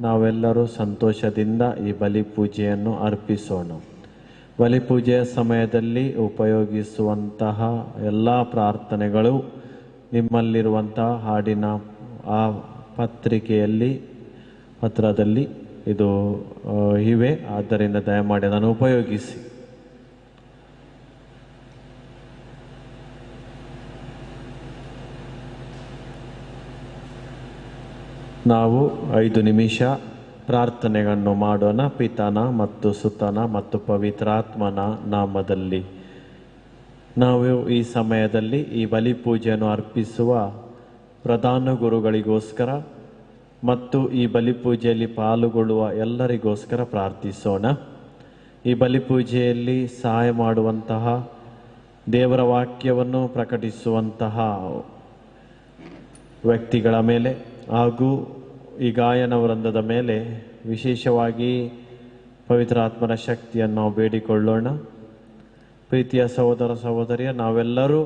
ನಾವೆಲ್ಲರೂ ಸಂತೋಷದಿಂದ ಈ ಬಲಿ ಪೂಜೆಯನ್ನು ಅರ್ಪಿಸೋಣ. ಬಲಿ ಪೂಜೆಯ ಸಮಯದಲ್ಲಿ ಉಪಯೋಗಿಸುವಂತಹ ಎಲ್ಲ ಪ್ರಾರ್ಥನೆಗಳು ನಿಮ್ಮಲ್ಲಿರುವಂತಹ ಹಾಡಿನ ಆ ಪತ್ರದಲ್ಲಿ ಇದು ಇವೆ. ಆದ್ದರಿಂದ ದಯಮಾಡಿ ಅದನ್ನು ಉಪಯೋಗಿಸಿ. ನಾವು 5 ನಿಮಿಷ ಪ್ರಾರ್ಥನೆಗಳನ್ನು ಮಾಡೋಣ. ಪಿತನ ಮತ್ತು ಸುತನ ಮತ್ತು ಪವಿತ್ರಾತ್ಮನ ನಾಮದಲ್ಲಿ. ನಾವು ಈ ಸಮಯದಲ್ಲಿ ಈ ಬಲಿ ಪೂಜೆಯನ್ನು ಅರ್ಪಿಸುವ ಪ್ರಧಾನ ಗುರುಗಳಿಗೋಸ್ಕರ ಮತ್ತು ಈ ಬಲಿ ಪೂಜೆಯಲ್ಲಿ ಪಾಲ್ಗೊಳ್ಳುವ ಎಲ್ಲರಿಗೋಸ್ಕರ ಪ್ರಾರ್ಥಿಸೋಣ. ಈ ಬಲಿ ಪೂಜೆಯಲ್ಲಿ ಸಹಾಯ ಮಾಡುವಂತಹ, ದೇವರ ವಾಕ್ಯವನ್ನು ಪ್ರಕಟಿಸುವಂತಹ ವ್ಯಕ್ತಿಗಳ ಮೇಲೆ ಹಾಗೂ ಈ ಗಾಯನ ವೃಂದದ ಮೇಲೆ ವಿಶೇಷವಾಗಿ ಪವಿತ್ರಾತ್ಮನ ಶಕ್ತಿಯನ್ನು ನಾವು ಬೇಡಿಕೊಳ್ಳೋಣ. ಪ್ರೀತಿಯ ಸಹೋದರ ಸಹೋದರಿಯ, ನಾವೆಲ್ಲರೂ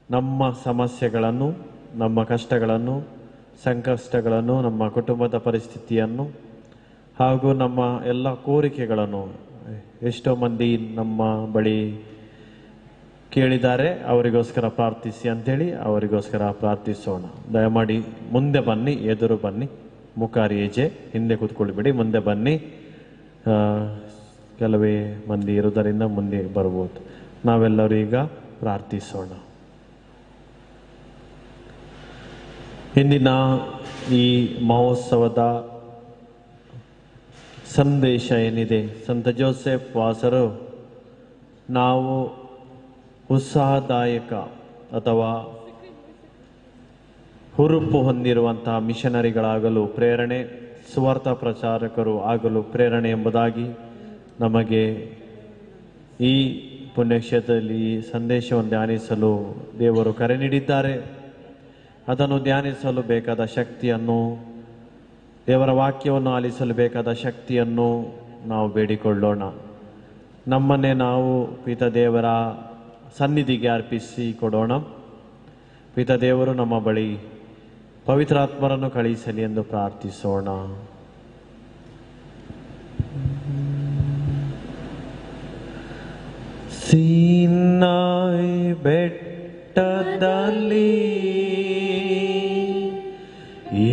ನಮ್ಮ ಸಮಸ್ಯೆಗಳನ್ನು, ನಮ್ಮ ಕಷ್ಟಗಳನ್ನು, ಸಂಕಷ್ಟಗಳನ್ನು, ನಮ್ಮ ಕುಟುಂಬದ ಪರಿಸ್ಥಿತಿಯನ್ನು ಹಾಗೂ ನಮ್ಮ ಎಲ್ಲ ಕೋರಿಕೆಗಳನ್ನು ಎಷ್ಟೋ ಮಂದಿ ನಮ್ಮ ಬಳಿ ಕೇಳಿದ್ದಾರೆ. ಅವರಿಗೋಸ್ಕರ ಪ್ರಾರ್ಥಿಸಿ ಅಂಥೇಳಿ ಅವರಿಗೋಸ್ಕರ ಪ್ರಾರ್ಥಿಸೋಣ. ದಯಮಾಡಿ ಮುಂದೆ ಬನ್ನಿ, ಎದುರು ಬನ್ನಿ. ಮುಖಾರಿ ಹೆಜ್ಜೆ ಹಿಂದೆ ಕೂತ್ಕೊಳ್ಬೇಡಿ, ಮುಂದೆ ಬನ್ನಿ. ಕೆಲವೇ ಮಂದಿ ಇರುವುದರಿಂದ ಮುಂದೆ ಬರ್ಬೋದು. ನಾವೆಲ್ಲರೂ ಈಗ ಪ್ರಾರ್ಥಿಸೋಣ. ಇಂದಿನ ಈ ಮಹೋತ್ಸವದ ಸಂದೇಶ ಏನಿದೆ, ಸಂತ ಜೋಸೆಫ್ ವಾಸರು ನಾವು ಉತ್ಸಾಹದಾಯಕ ಅಥವಾ ಹುರುಪು ಹೊಂದಿರುವಂತಹ ಮಿಷನರಿಗಳಾಗಲು ಪ್ರೇರಣೆ, ಸುವಾರ್ಥ ಪ್ರಚಾರಕರು ಆಗಲು ಪ್ರೇರಣೆ ಎಂಬುದಾಗಿ ನಮಗೆ ಈ ಪುಣ್ಯಕ್ಷೇತ್ರದಲ್ಲಿ ಈ ಸಂದೇಶವನ್ನು ಧ್ಯಾನಿಸಲು ದೇವರು ಕರೆ ನೀಡಿದ್ದಾರೆ. ಅದನ್ನು ಧ್ಯಾನಿಸಲು ಬೇಕಾದ ಶಕ್ತಿಯನ್ನು, ದೇವರ ವಾಕ್ಯವನ್ನು ಆಲಿಸಲು ಬೇಕಾದ ಶಕ್ತಿಯನ್ನು ನಾವು ಬೇಡಿಕೊಳ್ಳೋಣ. ನಮ್ಮನ್ನೇ ನಾವು ಪಿತ ದೇವರ ಸನ್ನಿಧಿಗೆ ಅರ್ಪಿಸಿ ಕೊಡೋಣ. ಪಿತ ದೇವರು ನಮ್ಮ ಬಳಿ ಪವಿತ್ರಾತ್ಮರನ್ನು ಕಳುಹಿಸಲಿ ಎಂದು ಪ್ರಾರ್ಥಿಸೋಣ. ಸೀನಾಯಿ ಬೆಟ್ಟದಲ್ಲಿ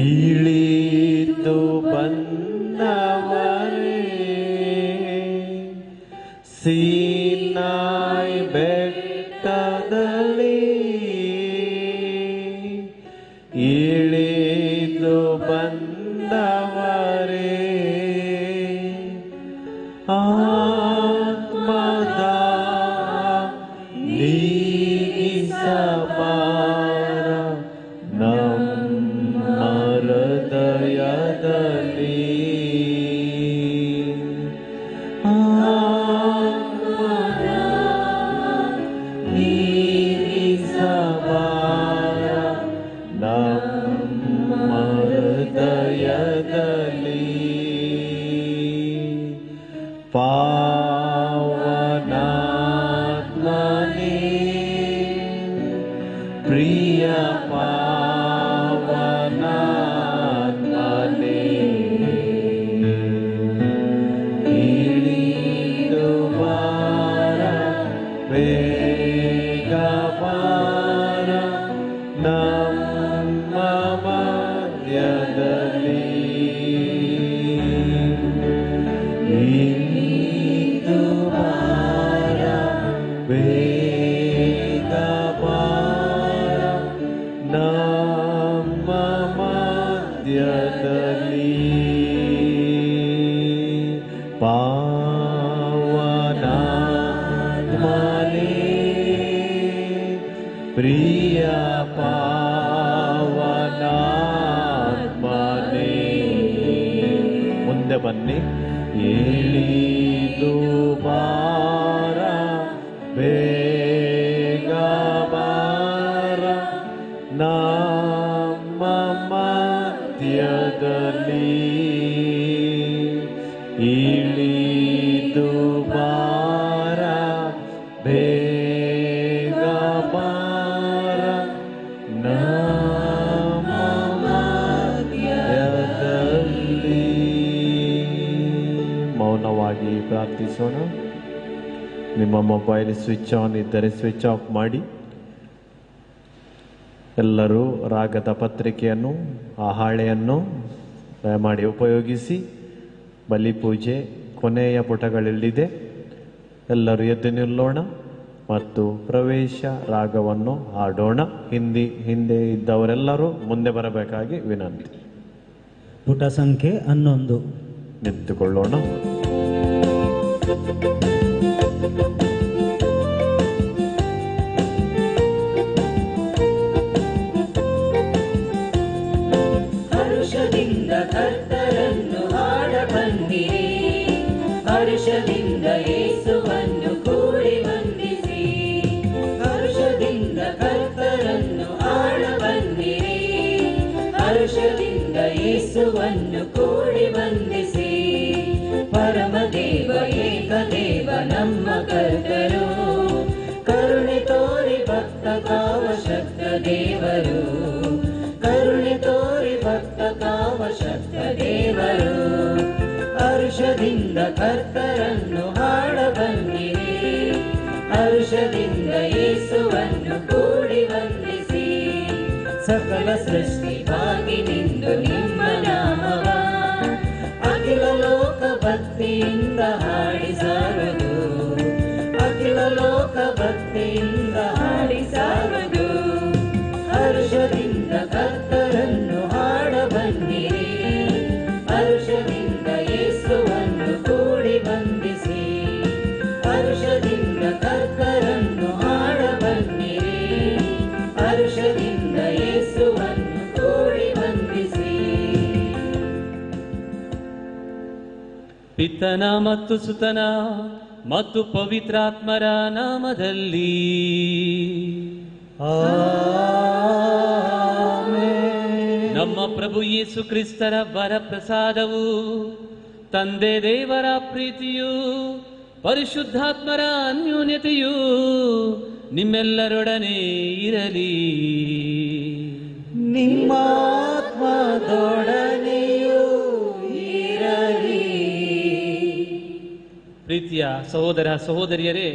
ಇಳಿದು ಬಂದವರೇ, ಸೀನಾಯಿ ಬೆಟ್ಟದಲ್ಲಿ ಇಳಿದು ಬಂದವರೇ, ಆತ್ಮದ ನೀಗಿಸಬಾರ ನಮ್ಮ ಹೃದಯದಲ್ಲಿ, ಪಾವನಾತ್ಮನೇ, ಪ್ರಿಯ ಪಾವನಾತ್ಮನೇ, ಇಳಿದು ಬಾರ, ಬೇಗ ಬಾರ ನಮ್ಮ ಮಧ್ಯದಲ್ಲಿ, ಇಳಿದು ಬಾರ, ಬೇಗ ಬಾರ ನಮ್ಮ ಮಧ್ಯದಲ್ಲಿ. ಪಾವನಾತ್ಮನೇ, ಪ್ರಿಯ ಪಾವನಾತ್ಮನೇ, ಮುಂದೆ ಬನ್ನಿ. ಇಳಿದು ಬಾರ, ಬೇಗ ಬಾರ ನಮ್ಮ ಮಧ್ಯದಲ್ಲಿ, ಇಳಿದು ಬಾರ, ಬೇಗ ಬಾರ ನಮ್ಮ ಮಧ್ಯದಲ್ಲಿ. ಮೌನವಾಗಿ ಪ್ರಾರ್ಥಿಸೋಣ. ನಿಮ್ಮ ಮೊಬೈಲ್ ಸ್ವಿಚ್ ಆನ್ ಇದ್ದರೆ ಸ್ವಿಚ್ ಆಫ್ ಮಾಡಿ. ಎಲ್ಲರೂ ರಾಗದ ಪತ್ರಿಕೆಯನ್ನು, ಆ ಹಾಳೆಯನ್ನು ದಯಮಾಡಿ ಉಪಯೋಗಿಸಿ. ಬಲಿಪೂಜೆ ಕೊನೆಯ ಪುಟಗಳಲ್ಲಿದೆ. ಎಲ್ಲರೂ ಎದ್ದು ನಿಲ್ಲೋಣ ಮತ್ತು ಪ್ರವೇಶ ರಾಗವನ್ನು ಹಾಡೋಣ. ಹಿಂದೆ ಇದ್ದವರೆಲ್ಲರೂ ಮುಂದೆ ಬರಬೇಕಾಗಿ ವಿನಂತಿ. ಪುಟ ಸಂಖ್ಯೆ 11. ನಿಂತುಕೊಳ್ಳೋಣ. ಹರುಷದಿಂದ ಕರ್ತರನ್ನು ಹಾಡ ಬನ್ನಿರಿ, ಹರುಷದಿಂದ ಯೇಸುವನ್ನು ಕೂಡಿ ವಂದಿಸಿ. ಹರುಷದಿಂದ ಕರ್ತರನ್ನು ಹಾಡ ಬನ್ನಿರಿ, ಹರುಷದಿಂದ ಯೇಸುವನ್ನು ಕೂಡಿ ವಂದಿಸಿ. ಪರಮದೇವ ಏಕದೇವ ನಮ್ಮ ಕರ್ತರು, ಕರುಣೆ ತೋರಿ ಭಕ್ತ ಕಾವಶಕ್ತ ದೇವರು, ಕರುಣೆ ತೋರಿ ಭಕ್ತ ಕಾವಶಕ್ತ ದೇವರು. ಹರುಷದಿಂದ ಕರ್ತರನ್ನು ಹಾಡ ಬನ್ನಿರಿ, ಹರುಷದಿಂದ ಯೇಸುವನ್ನು ಕೂಡಿ ವಂದಿಸಿ. ಸಕಲ ಸೃಷ್ಟಿಗಾಗಿ ನಿಂದು ನಿಮ್ಮ ನಾಮವ ಅಖಿಲ ಲೋಕ ಭಕ್ತಿಯಿಂದ ಹಾಡಿ ಸಾರುವುದು, ಅಖಿಲ ಲೋಕ ಭಕ್ತಿಯಿಂದ ಹಾಡಿ ಸಾರುವುದು. ಹರುಷದಿಂದ ಕರ್ತರನ್ನು ಹಾಡ ಬನ್ನಿರಿ, ಹರುಷದಿಂದ ಯೇಸುವನ್ನು ಕೂಡಿ ವಂದಿಸಿ. ಹರುಷದಿಂದ ಕರ್ತರನ್ನು ಹಾಡ ಬನ್ನಿರಿ, ಹರುಷದಿಂದ ಯೇಸುವನ್ನು ಕೂಡಿ ವಂದಿಸಿ. ಪಿತನ ಮತ್ತು ಸುತನ ಮತ್ತು ಪವಿತ್ರಾತ್ಮರ ನಾಮದಲ್ಲಿ ನಮ್ಮ ಪ್ರಭು ಯೇಸು ಕ್ರಿಸ್ತರ ವರಪ್ರಸಾದವು, ತಂದೆ ದೇವರ ಪ್ರೀತಿಯು, ಪರಿಶುದ್ಧಾತ್ಮರ ಅನ್ಯೋನ್ಯತೆಯು ನಿಮ್ಮೆಲ್ಲರೊಡನೆ ಇರಲಿ. ನಿಮ್ಮ ಆತ್ಮದೊಡನೆಯೂ ಇರಲಿ. ಪ್ರೀತಿಯ ಸಹೋದರ ಸಹೋದರಿಯರೇ,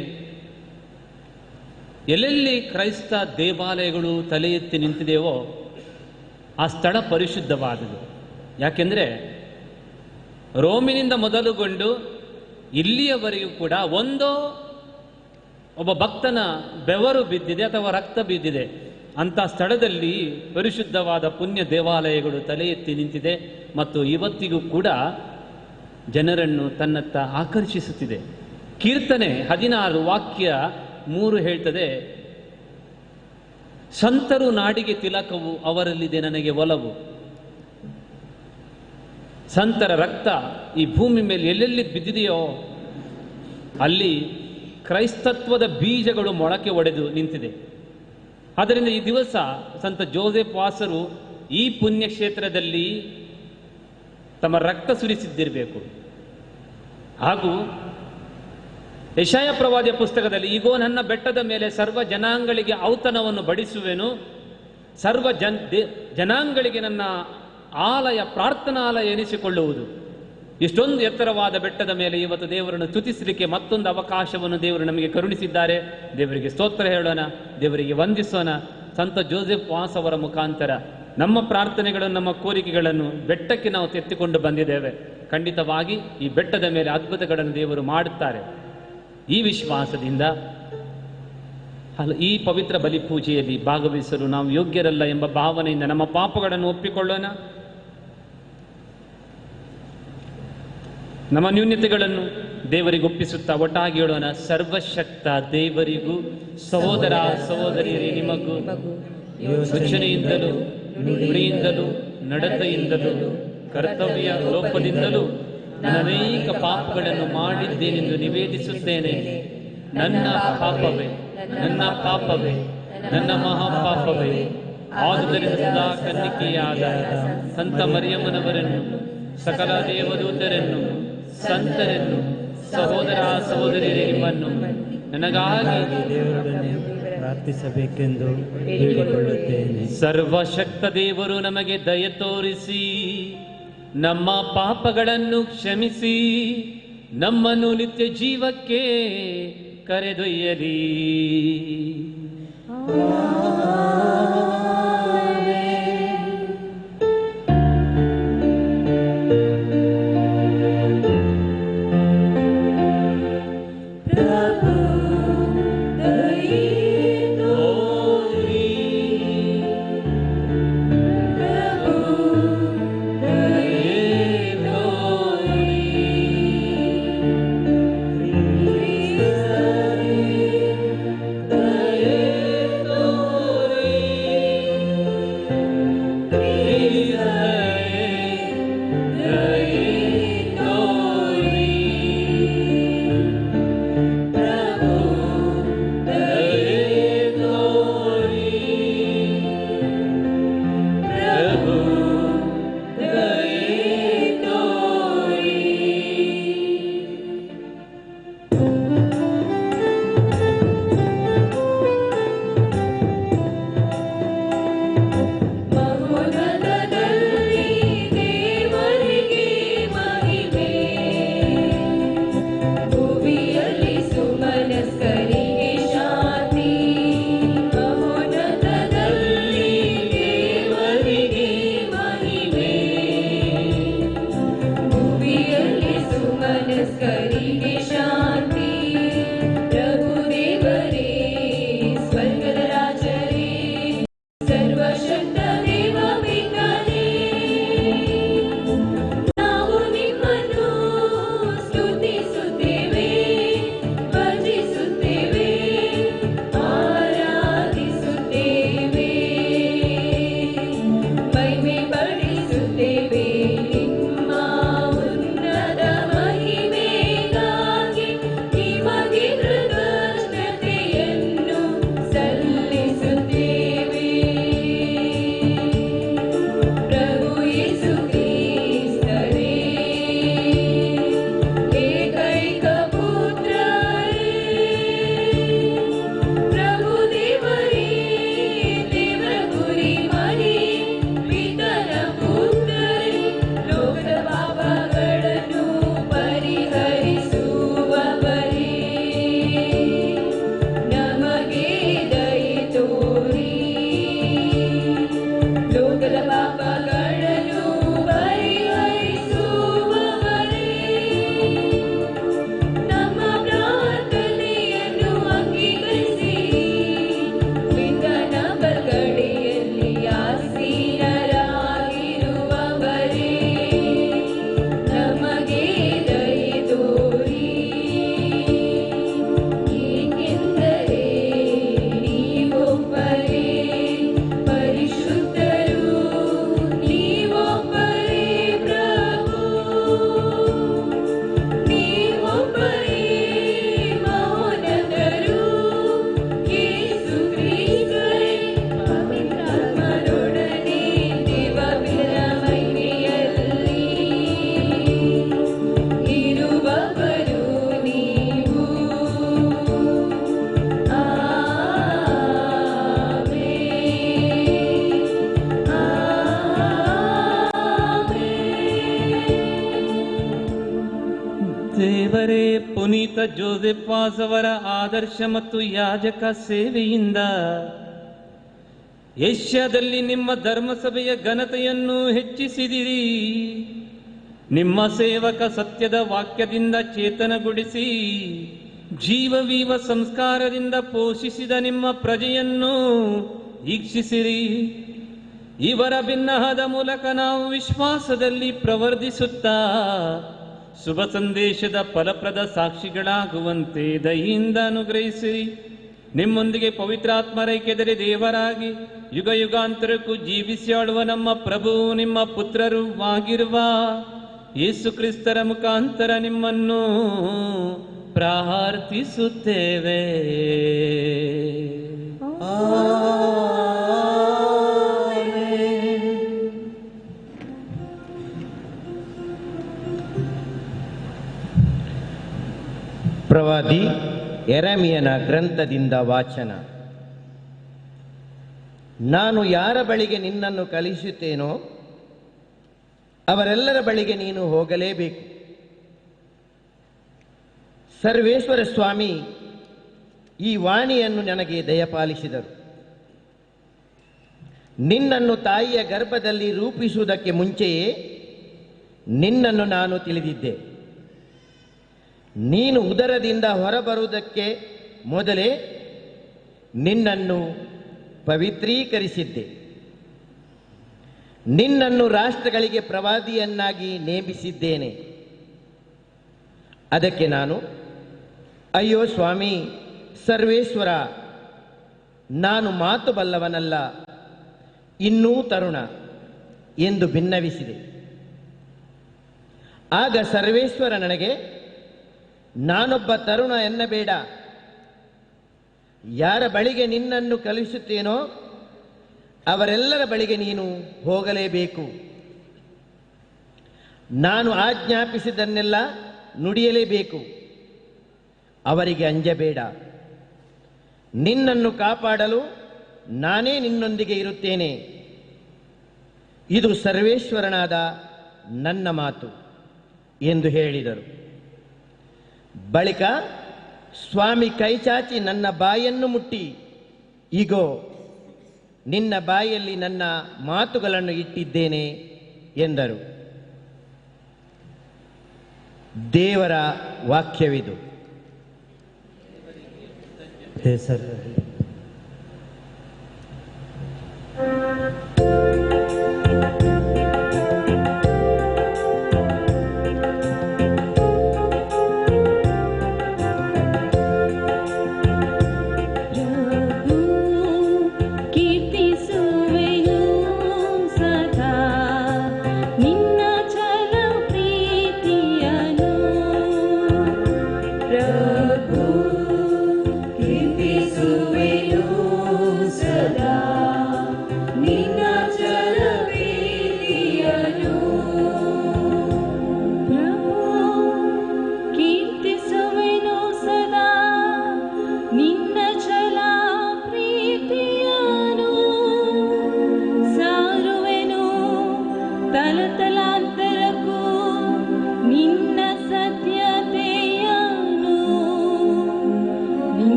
ಎಲ್ಲೆಲ್ಲಿ ಕ್ರೈಸ್ತ ದೇವಾಲಯಗಳು ತಲೆ ಎತ್ತಿ ನಿಂತಿದೆಯೋ ಆ ಸ್ಥಳ ಪರಿಶುದ್ಧವಾದುದು. ಯಾಕೆಂದರೆ ರೋಮಿನಿಂದ ಮೊದಲುಗೊಂಡು ಇಲ್ಲಿಯವರೆಗೂ ಕೂಡ ಒಬ್ಬ ಭಕ್ತನ ಬೆವರು ಬಿದ್ದಿದೆ ಅಥವಾ ರಕ್ತ ಬಿದ್ದಿದೆ. ಅಂಥ ಸ್ಥಳದಲ್ಲಿ ಪರಿಶುದ್ಧವಾದ ಪುಣ್ಯ ದೇವಾಲಯಗಳು ತಲೆ ಎತ್ತಿ ನಿಂತಿದೆ ಮತ್ತು ಇವತ್ತಿಗೂ ಕೂಡ ಜನರನ್ನು ತನ್ನತ್ತ ಆಕರ್ಷಿಸುತ್ತಿದೆ. ಕೀರ್ತನೆ 16 ವಾಕ್ಯ 3 ಹೇಳ್ತದೆ, ಸಂತರು ನಾಡಿಗೆ ತಿಲಕವು, ಅವರಲ್ಲಿದೆ ನನಗೆ ಒಲವು. ಸಂತರ ರಕ್ತ ಈ ಭೂಮಿ ಮೇಲೆ ಎಲ್ಲೆಲ್ಲಿ ಬಿದ್ದಿದೆಯೋ ಅಲ್ಲಿ ಕ್ರೈಸ್ತತ್ವದ ಬೀಜಗಳು ಮೊಳಕೆ ಒಡೆದು ನಿಂತಿದೆ. ಆದ್ದರಿಂದ ಈ ದಿವಸ ಸಂತ ಜೋಸೆಫ್ ವಾಸರು ಈ ಪುಣ್ಯಕ್ಷೇತ್ರದಲ್ಲಿ ತಮ್ಮ ರಕ್ತ ಸುರಿಸಿದ್ದಿರಬೇಕು. ಹಾಗೂ ಯೆಶಾಯ ಪ್ರವಾದಿಯ ಪುಸ್ತಕದಲ್ಲಿ, ಈಗೋ ನನ್ನ ಬೆಟ್ಟದ ಮೇಲೆ ಸರ್ವ ಜನಾಂಗಳಿಗೆ ಔತಣವನ್ನು ಬಡಿಸುವೆನು, ಸರ್ವ ಜನಾಂಗಳಿಗೆ ನನ್ನ ಆಲಯ ಪ್ರಾರ್ಥನಾಲಯ ಎನಿಸಿಕೊಳ್ಳುವುದು. ಇಷ್ಟೊಂದು ಎತ್ತರವಾದ ಬೆಟ್ಟದ ಮೇಲೆ ಇವತ್ತು ದೇವರನ್ನು ಸ್ತುತಿಸಲಿಕ್ಕೆ ಮತ್ತೊಂದು ಅವಕಾಶವನ್ನು ದೇವರು ನಮಗೆ ಕರುಣಿಸಿದ್ದಾರೆ. ದೇವರಿಗೆ ಸ್ತೋತ್ರ ಹೇಳೋಣ, ದೇವರಿಗೆ ವಂದಿಸೋಣ. ಸಂತ ಜೋಸೆಫ್ ವಾಸ್ ಅವರ ಮುಖಾಂತರ ನಮ್ಮ ಪ್ರಾರ್ಥನೆಗಳನ್ನು, ನಮ್ಮ ಕೋರಿಕೆಗಳನ್ನು ಬೆಟ್ಟಕ್ಕೆ ನಾವು ತೆತ್ತಿಕೊಂಡು ಬಂದಿದ್ದೇವೆ. ಖಂಡಿತವಾಗಿ ಈ ಬೆಟ್ಟದ ಮೇಲೆ ಅದ್ಭುತಗಳನ್ನು ದೇವರು ಮಾಡುತ್ತಾರೆ. ಈ ವಿಶ್ವಾಸದಿಂದ ಈ ಪವಿತ್ರ ಬಲಿಪೂಜೆಯಲ್ಲಿ ಭಾಗವಹಿಸಲು ನಾವು ಯೋಗ್ಯರಲ್ಲ ಎಂಬ ಭಾವನೆಯಿಂದ ನಮ್ಮ ಪಾಪಗಳನ್ನು ಒಪ್ಪಿಕೊಳ್ಳೋಣ. ನಮ್ಮ ನ್ಯೂನ್ಯತೆಗಳನ್ನು ದೇವರಿಗೆ ಒಪ್ಪಿಸುತ್ತಾ ಒಟ್ಟಾಗಿ ಹೇಳೋಣ. ಸರ್ವಶಕ್ತ ದೇವರಿಗೂ ಸಹೋದರ ಸಹೋದರಿಯರೇ ನಿಮಗೂ ಸೂಚನೆಯಿಂದಲೂ ನುಡಿಯಿಂದಲೂ ನಡತೆಯಿಂದಲೂ ಕರ್ತವ್ಯ ಲೋಪದಿಂದಲೂ ಅನೇಕ ಪಾಪಗಳನ್ನು ಮಾಡಿದ್ದೇನೆಂದು ನಿವೇದಿಸುತ್ತೇನೆ. ನನ್ನ ಪಾಪವೇ, ನನ್ನ ಪಾಪವೇ, ನನ್ನ ಮಹಾಪಾಪವೇ. ಆದುದರಿಂದ ಕನ್ನಿಕೆಯಾದ ಸಂತ ಮರಿಯಮ್ಮನವರನ್ನು, ಸಕಲ ದೇವದೂತರನ್ನು, ಸಂತರನ್ನು, ಸಹೋದರ ಸಹೋದರಿಯರೇ ನಿಮ್ಮನ್ನು ನನಗಾಗಿ ದೇವರೊಡನೆ ಪ್ರಾರ್ಥಿಸಬೇಕೆಂದು ಬೇಡಿಕೊಳ್ಳುತ್ತೇನೆ. ಸರ್ವಶಕ್ತ ದೇವರು ನಮಗೆ ದಯ ತೋರಿಸಿ ನಮ್ಮ ಪಾಪಗಳನ್ನು ಕ್ಷಮಿಸಿ ನಮ್ಮನ್ನು ನಿತ್ಯ ಜೀವಕ್ಕೆ ಕರೆದೊಯ್ಯಲಿ. ದೇವರೇ, ಪುನೀತ ಜೋಸೆಫ್ ವಾಸ್ ಅವರ ಆದರ್ಶ ಮತ್ತು ಯಾಜಕ ಸೇವೆಯಿಂದ ಏಷ್ಯಾದಲ್ಲಿ ನಿಮ್ಮ ಧರ್ಮಸಭೆಯ ಘನತೆಯನ್ನು ಹೆಚ್ಚಿಸಿದಿರಿ. ನಿಮ್ಮ ಸೇವಕ ಸತ್ಯದ ವಾಕ್ಯದಿಂದ ಚೇತನಗೊಳಿಸಿ ಜೀವವೀವ ಸಂಸ್ಕಾರದಿಂದ ಪೋಷಿಸಿದ ನಿಮ್ಮ ಪ್ರಜೆಯನ್ನು ಈಕ್ಷಿಸಿರಿ. ಇವರ ಬಿನ್ನಹದ ಮೂಲಕ ನಾವು ವಿಶ್ವಾಸದಲ್ಲಿ ಪ್ರವರ್ಧಿಸುತ್ತಾ ಶುಭ ಸಂದೇಶದ ಫಲಪ್ರದ ಸಾಕ್ಷಿಗಳಾಗುವಂತೆ ದಯೆಯಿಂದ ಅನುಗ್ರಹಿಸಿರಿ. ನಿಮ್ಮೊಂದಿಗೆ ಪವಿತ್ರಾತ್ಮರೈಕ್ಯದಲ್ಲಿ ದೇವರಾಗಿ ಯುಗ ಯುಗಾಂತರಕ್ಕೂ ಜೀವಿಸಿ ಆಳುವ ನಮ್ಮ ಪ್ರಭು ನಿಮ್ಮ ಪುತ್ರರು ಆಗಿರುವ ಯೇಸು ಕ್ರಿಸ್ತರ ಮುಖಾಂತರ ನಿಮ್ಮನ್ನು ಪ್ರಾರ್ಥಿಸುತ್ತೇವೆ. ಪ್ರವಾದಿ ಯೆರೆಮೀಯನ ಗ್ರಂಥದಿಂದ ವಾಚನ. ನಾನು ಯಾರ ಬಳಿಗೆ ನಿನ್ನನ್ನು ಕಳಿಸುತ್ತೇನೋ ಅವರೆಲ್ಲರ ಬಳಿಗೆ ನೀನು ಹೋಗಲೇಬೇಕು. ಸರ್ವೇಶ್ವರ ಸ್ವಾಮಿ ಈ ವಾಣಿಯನ್ನು ನನಗೆ ದಯಪಾಲಿಸಿದರು. ನಿನ್ನನ್ನು ತಾಯಿಯ ಗರ್ಭದಲ್ಲಿ ರೂಪಿಸುವುದಕ್ಕೆ ಮುಂಚೆಯೇ ನಿನ್ನನ್ನು ನಾನು ತಿಳಿದಿದ್ದೆ. ನೀನು ಉದರದಿಂದ ಹೊರಬರುವುದಕ್ಕೆ ಮೊದಲೇ ನಿನ್ನನ್ನು ಪವಿತ್ರೀಕರಿಸಿದ್ದೆ. ನಿನ್ನನ್ನು ರಾಷ್ಟ್ರಗಳಿಗೆ ಪ್ರವಾದಿಯನ್ನಾಗಿ ನೇಮಿಸಿದ್ದೇನೆ. ಅದಕ್ಕೆ ನಾನು, ಅಯ್ಯೋ ಸ್ವಾಮಿ ಸರ್ವೇಶ್ವರ, ನಾನು ಮಾತು ಬಲ್ಲವನಲ್ಲ, ಇನ್ನೂ ತರುಣ ಎಂದು ಭಿನ್ನವಿಸಿದೆ. ಆಗ ಸರ್ವೇಶ್ವರ ನನಗೆ, ನಾನೊಬ್ಬ ತರುಣ ಎನ್ನಬೇಡ, ಯಾರ ಬಳಿಗೆ ನಿನ್ನನ್ನು ಕಳುಹಿಸುತ್ತೇನೋ ಅವರೆಲ್ಲರ ಬಳಿಗೆ ನೀನು ಹೋಗಲೇಬೇಕು. ನಾನು ಆಜ್ಞಾಪಿಸಿದ್ದನ್ನೆಲ್ಲ ನುಡಿಯಲೇಬೇಕು. ಅವರಿಗೆ ಅಂಜಬೇಡ. ನಿನ್ನನ್ನು ಕಾಪಾಡಲು ನಾನೇ ನಿನ್ನೊಂದಿಗೆ ಇರುತ್ತೇನೆ. ಇದು ಸರ್ವೇಶ್ವರನಾದ ನನ್ನ ಮಾತು ಎಂದು ಹೇಳಿದರು. ಬಳಿಕ ಸ್ವಾಮಿ ಕೈಚಾಚಿ ನನ್ನ ಬಾಯನ್ನು ಮುಟ್ಟಿ, ಇಗೋ ನಿನ್ನ ಬಾಯಲ್ಲಿ ನನ್ನ ಮಾತುಗಳನ್ನು ಇಟ್ಟಿದ್ದೇನೆ ಎಂದರು. ದೇವರ ವಾಕ್ಯವಿದು. ಹೆಸರಲ್ಲಿ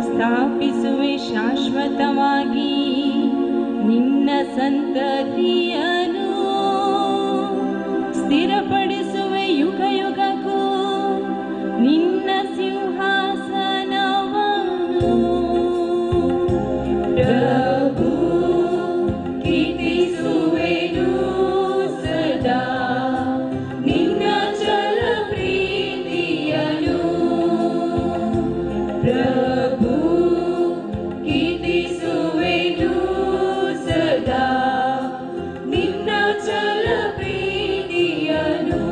ಸ್ಥಾಪಿಸುವೆ ಶಾಶ್ವತವಾಗಿ ನಿನ್ನ ಸಂತತಿಯನ್ನು, ಸ್ಥಿರಪಡಿಸುವೆ ಯುಗ ಯುಗಕ್ಕೂ ನಿನ್ನ ಸಿಂಹಾಸನವನ್ನು. ಪ್ರಭು ಕೀರ್ತಿಸುವೆನು ಸದಾ ನಿನ್ನ ಚಲ ಪ್ರೀತಿಯನ್ನು. ಪ್ರಭು ಕೀರ್ತಿಸುವೆನು ಸದಾ ನಿನ್ನ ಚಲ ಪ್ರೀತಿಯನ್ನು.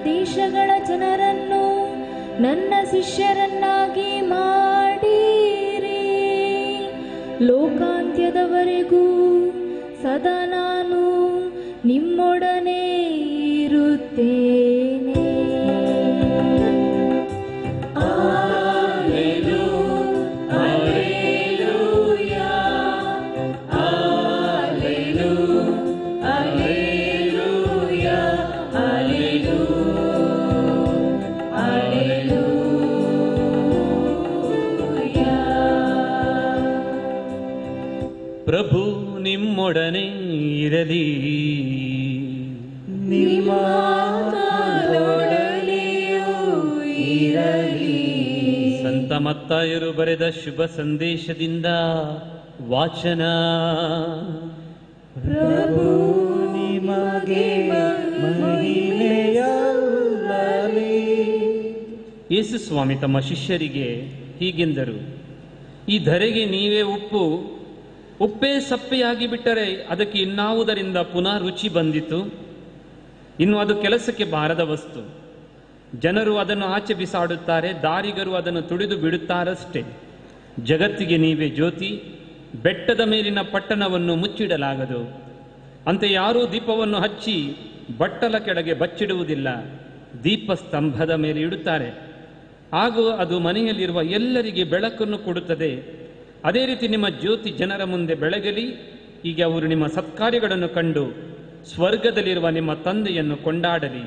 ದೇಶಗಳ ಜನರನ್ನು ನನ್ನ ಶಿಷ್ಯರನ್ನಾಗಿ ಮಾಡಿರಿ, ಲೋಕಾಂತ್ಯದವರೆಗೂ ಸದಾ ನಾನು ನಿಮ್ಮೊಡನೆ ಇರುತ್ತೇನೆ. Hallelujah. ನಿಮ್ಮೊಡನೆ ಇರಲಿ. ನಿಮ್ಮ ಇರಲಿ. ಸಂತ ಮತ್ತಾಯರು ಬರೆದ ಶುಭ ಸಂದೇಶದಿಂದ ವಾಚನ. ಪ್ರಭು ನಿಮಗೆ ಮಹಿಮೆಯಾಗಲಿ. ಯೇಸು ಸ್ವಾಮಿ ತಮ್ಮ ಶಿಷ್ಯರಿಗೆ ಹೀಗೆಂದರು, ಈ ಧರೆಗೆ ನೀವೇ ಉಪ್ಪು. ಉಪ್ಪೇ ಸಪ್ಪೆಯಾಗಿ ಬಿಟ್ಟರೆ ಅದಕ್ಕೆ ಇನ್ನಾವುದರಿಂದ ಪುನಃ ರುಚಿ ಬಂದಿತು? ಇನ್ನು ಅದು ಕೆಲಸಕ್ಕೆ ಬಾರದ ವಸ್ತು. ಜನರು ಅದನ್ನು ಆಚೆ ಬಿಸಾಡುತ್ತಾರೆ, ದಾರಿಗರು ಅದನ್ನು ತುಳಿದು ಬಿಡುತ್ತಾರಷ್ಟೇ. ಜಗತ್ತಿಗೆ ನೀವೇ ಜ್ಯೋತಿ. ಬೆಟ್ಟದ ಮೇಲಿನ ಪಟ್ಟಣವನ್ನು ಮುಚ್ಚಿಡಲಾಗದು. ಅಂತೆ ಯಾರೂ ದೀಪವನ್ನು ಹಚ್ಚಿ ಬಟ್ಟಲ ಕೆಳಗೆ ಬಚ್ಚಿಡುವುದಿಲ್ಲ, ದೀಪ ಸ್ತಂಭದ ಮೇಲೆ ಇಡುತ್ತಾರೆ. ಹಾಗೂ ಅದು ಮನೆಯಲ್ಲಿರುವ ಎಲ್ಲರಿಗೆ ಬೆಳಕನ್ನು ಕೊಡುತ್ತದೆ. ಅದೇ ರೀತಿ ನಿಮ್ಮ ಜ್ಯೋತಿ ಜನರ ಮುಂದೆ ಬೆಳಗಲಿ. ಹೀಗೆ ಅವರು ನಿಮ್ಮ ಸತ್ಕಾರ್ಯಗಳನ್ನು ಕಂಡು ಸ್ವರ್ಗದಲ್ಲಿರುವ ನಿಮ್ಮ ತಂದೆಯನ್ನು ಕೊಂಡಾಡಲಿ.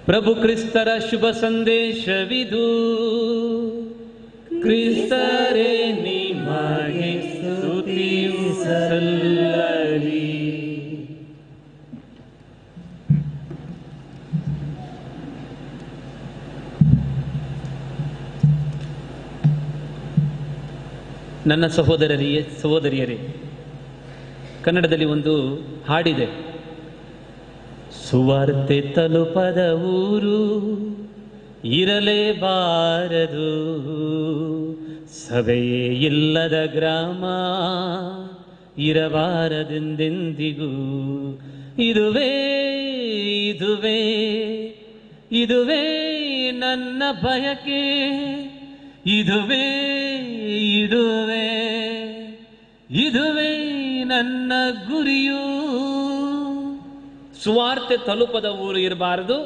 ಪ್ರಭು ಕ್ರಿಸ್ತರ ಶುಭ ಸಂದೇಶವಿದು. ಕ್ರಿಸ್ತರೇ ನಿಮಗೆ ಸ್ತುತಿ ಸಲ್ಲಲಿ. ನನ್ನ ಸಹೋದರಿಯರೇ, ಕನ್ನಡದಲ್ಲಿ ಒಂದು ಹಾಡಿದೆ. ಸುವಾರ್ತೆ ತಲುಪದ ಊರು ಇರಲೇಬಾರದು, ಸಭೆಯೇ ಇಲ್ಲದ ಗ್ರಾಮ ಇರಬಾರದೆಂದೆಂದಿಗೂ. ಇದುವೇ ಇದುವೇ ಇದುವೇ ನನ್ನ ಬಯಕೆ, ಇದುವೇ ಇದುವೇ ಇದುವೇ ನನ್ನ ಗುರಿಯು. ಸುವಾರ್ತೆ ತಲುಪದ ಊರು ಇರಬಾರದು,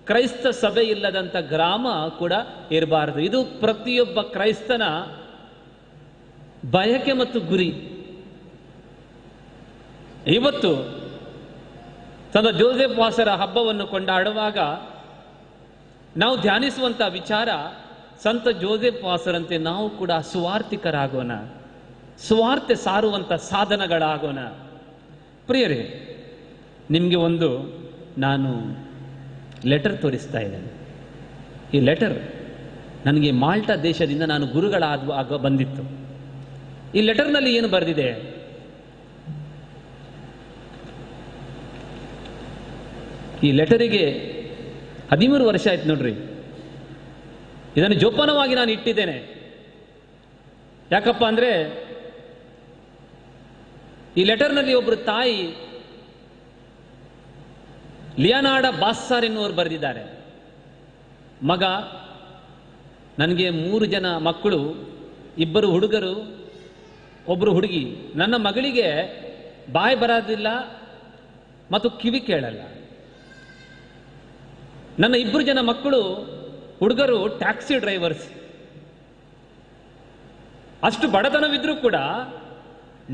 ಕ್ರೈಸ್ತ ಸಭೆ ಇಲ್ಲದಂಥ ಗ್ರಾಮ ಕೂಡ ಇರಬಾರದು. ಇದು ಪ್ರತಿಯೊಬ್ಬ ಕ್ರೈಸ್ತನ ಬಯಕೆ ಮತ್ತು ಗುರಿ. ಇವತ್ತು ಸಂತ ಜೋಸೆಫ್ ವಾಸರ ಹಬ್ಬವನ್ನು ಕೊಂಡಾಡುವಾಗ ನಾವು ಧ್ಯಾನಿಸುವಂಥ ವಿಚಾರ, ಸಂತ ಜೋಸೆಫ್ ವಾಸರಂತೆ ನಾವು ಕೂಡ ಸುವಾರ್ತಿಕರಾಗೋಣ, ಸುವಾರ್ತೆ ಸಾರುವಂಥ ಸಾಧನಗಳಾಗೋಣ. ಪ್ರಿಯರೇ, ನಿಮಗೆ ಒಂದು ನಾನು ಲೆಟರ್ ತೋರಿಸ್ತಾ ಇದ್ದೇನೆ. ಈ ಲೆಟರ್ ನನಗೆ ಮಾಲ್ಟಾ ದೇಶದಿಂದ ನಾನು ಗುರುಗಳಾಗುವಾಗ ಬಂದಿತ್ತು. ಈ ಲೆಟರ್ನಲ್ಲಿ ಏನು ಬರೆದಿದೆ? ಈ ಲೆಟರಿಗೆ 13 ವರ್ಷ ಆಯ್ತು ನೋಡ್ರಿ. ಇದನ್ನು ಜೋಪಾನವಾಗಿ ನಾನು ಇಟ್ಟಿದ್ದೇನೆ. ಯಾಕಪ್ಪ ಅಂದರೆ ಈ ಲೆಟರ್ನಲ್ಲಿ ಒಬ್ಬರು ತಾಯಿ ಲಿಯನಾರ್ಡೋ ಬಾಸ್ಸಾರ್ ಎನ್ನುವರು ಬರೆದಿದ್ದಾರೆ. ಮಗ, ನನಗೆ 3 ಜನ ಮಕ್ಕಳು, 2 ಹುಡುಗರು, 1 ಹುಡುಗಿ. ನನ್ನ ಮಗಳಿಗೆ ಬಾಯಿ ಬರೋದಿಲ್ಲ ಮತ್ತು ಕಿವಿ ಕೇಳಲ್ಲ. ನನ್ನ 2 ಜನ ಮಕ್ಕಳು ಹುಡುಗರು ಟ್ಯಾಕ್ಸಿ ಡ್ರೈವರ್ಸ್. ಅಷ್ಟು ಬಡತನವಿದ್ರೂ ಕೂಡ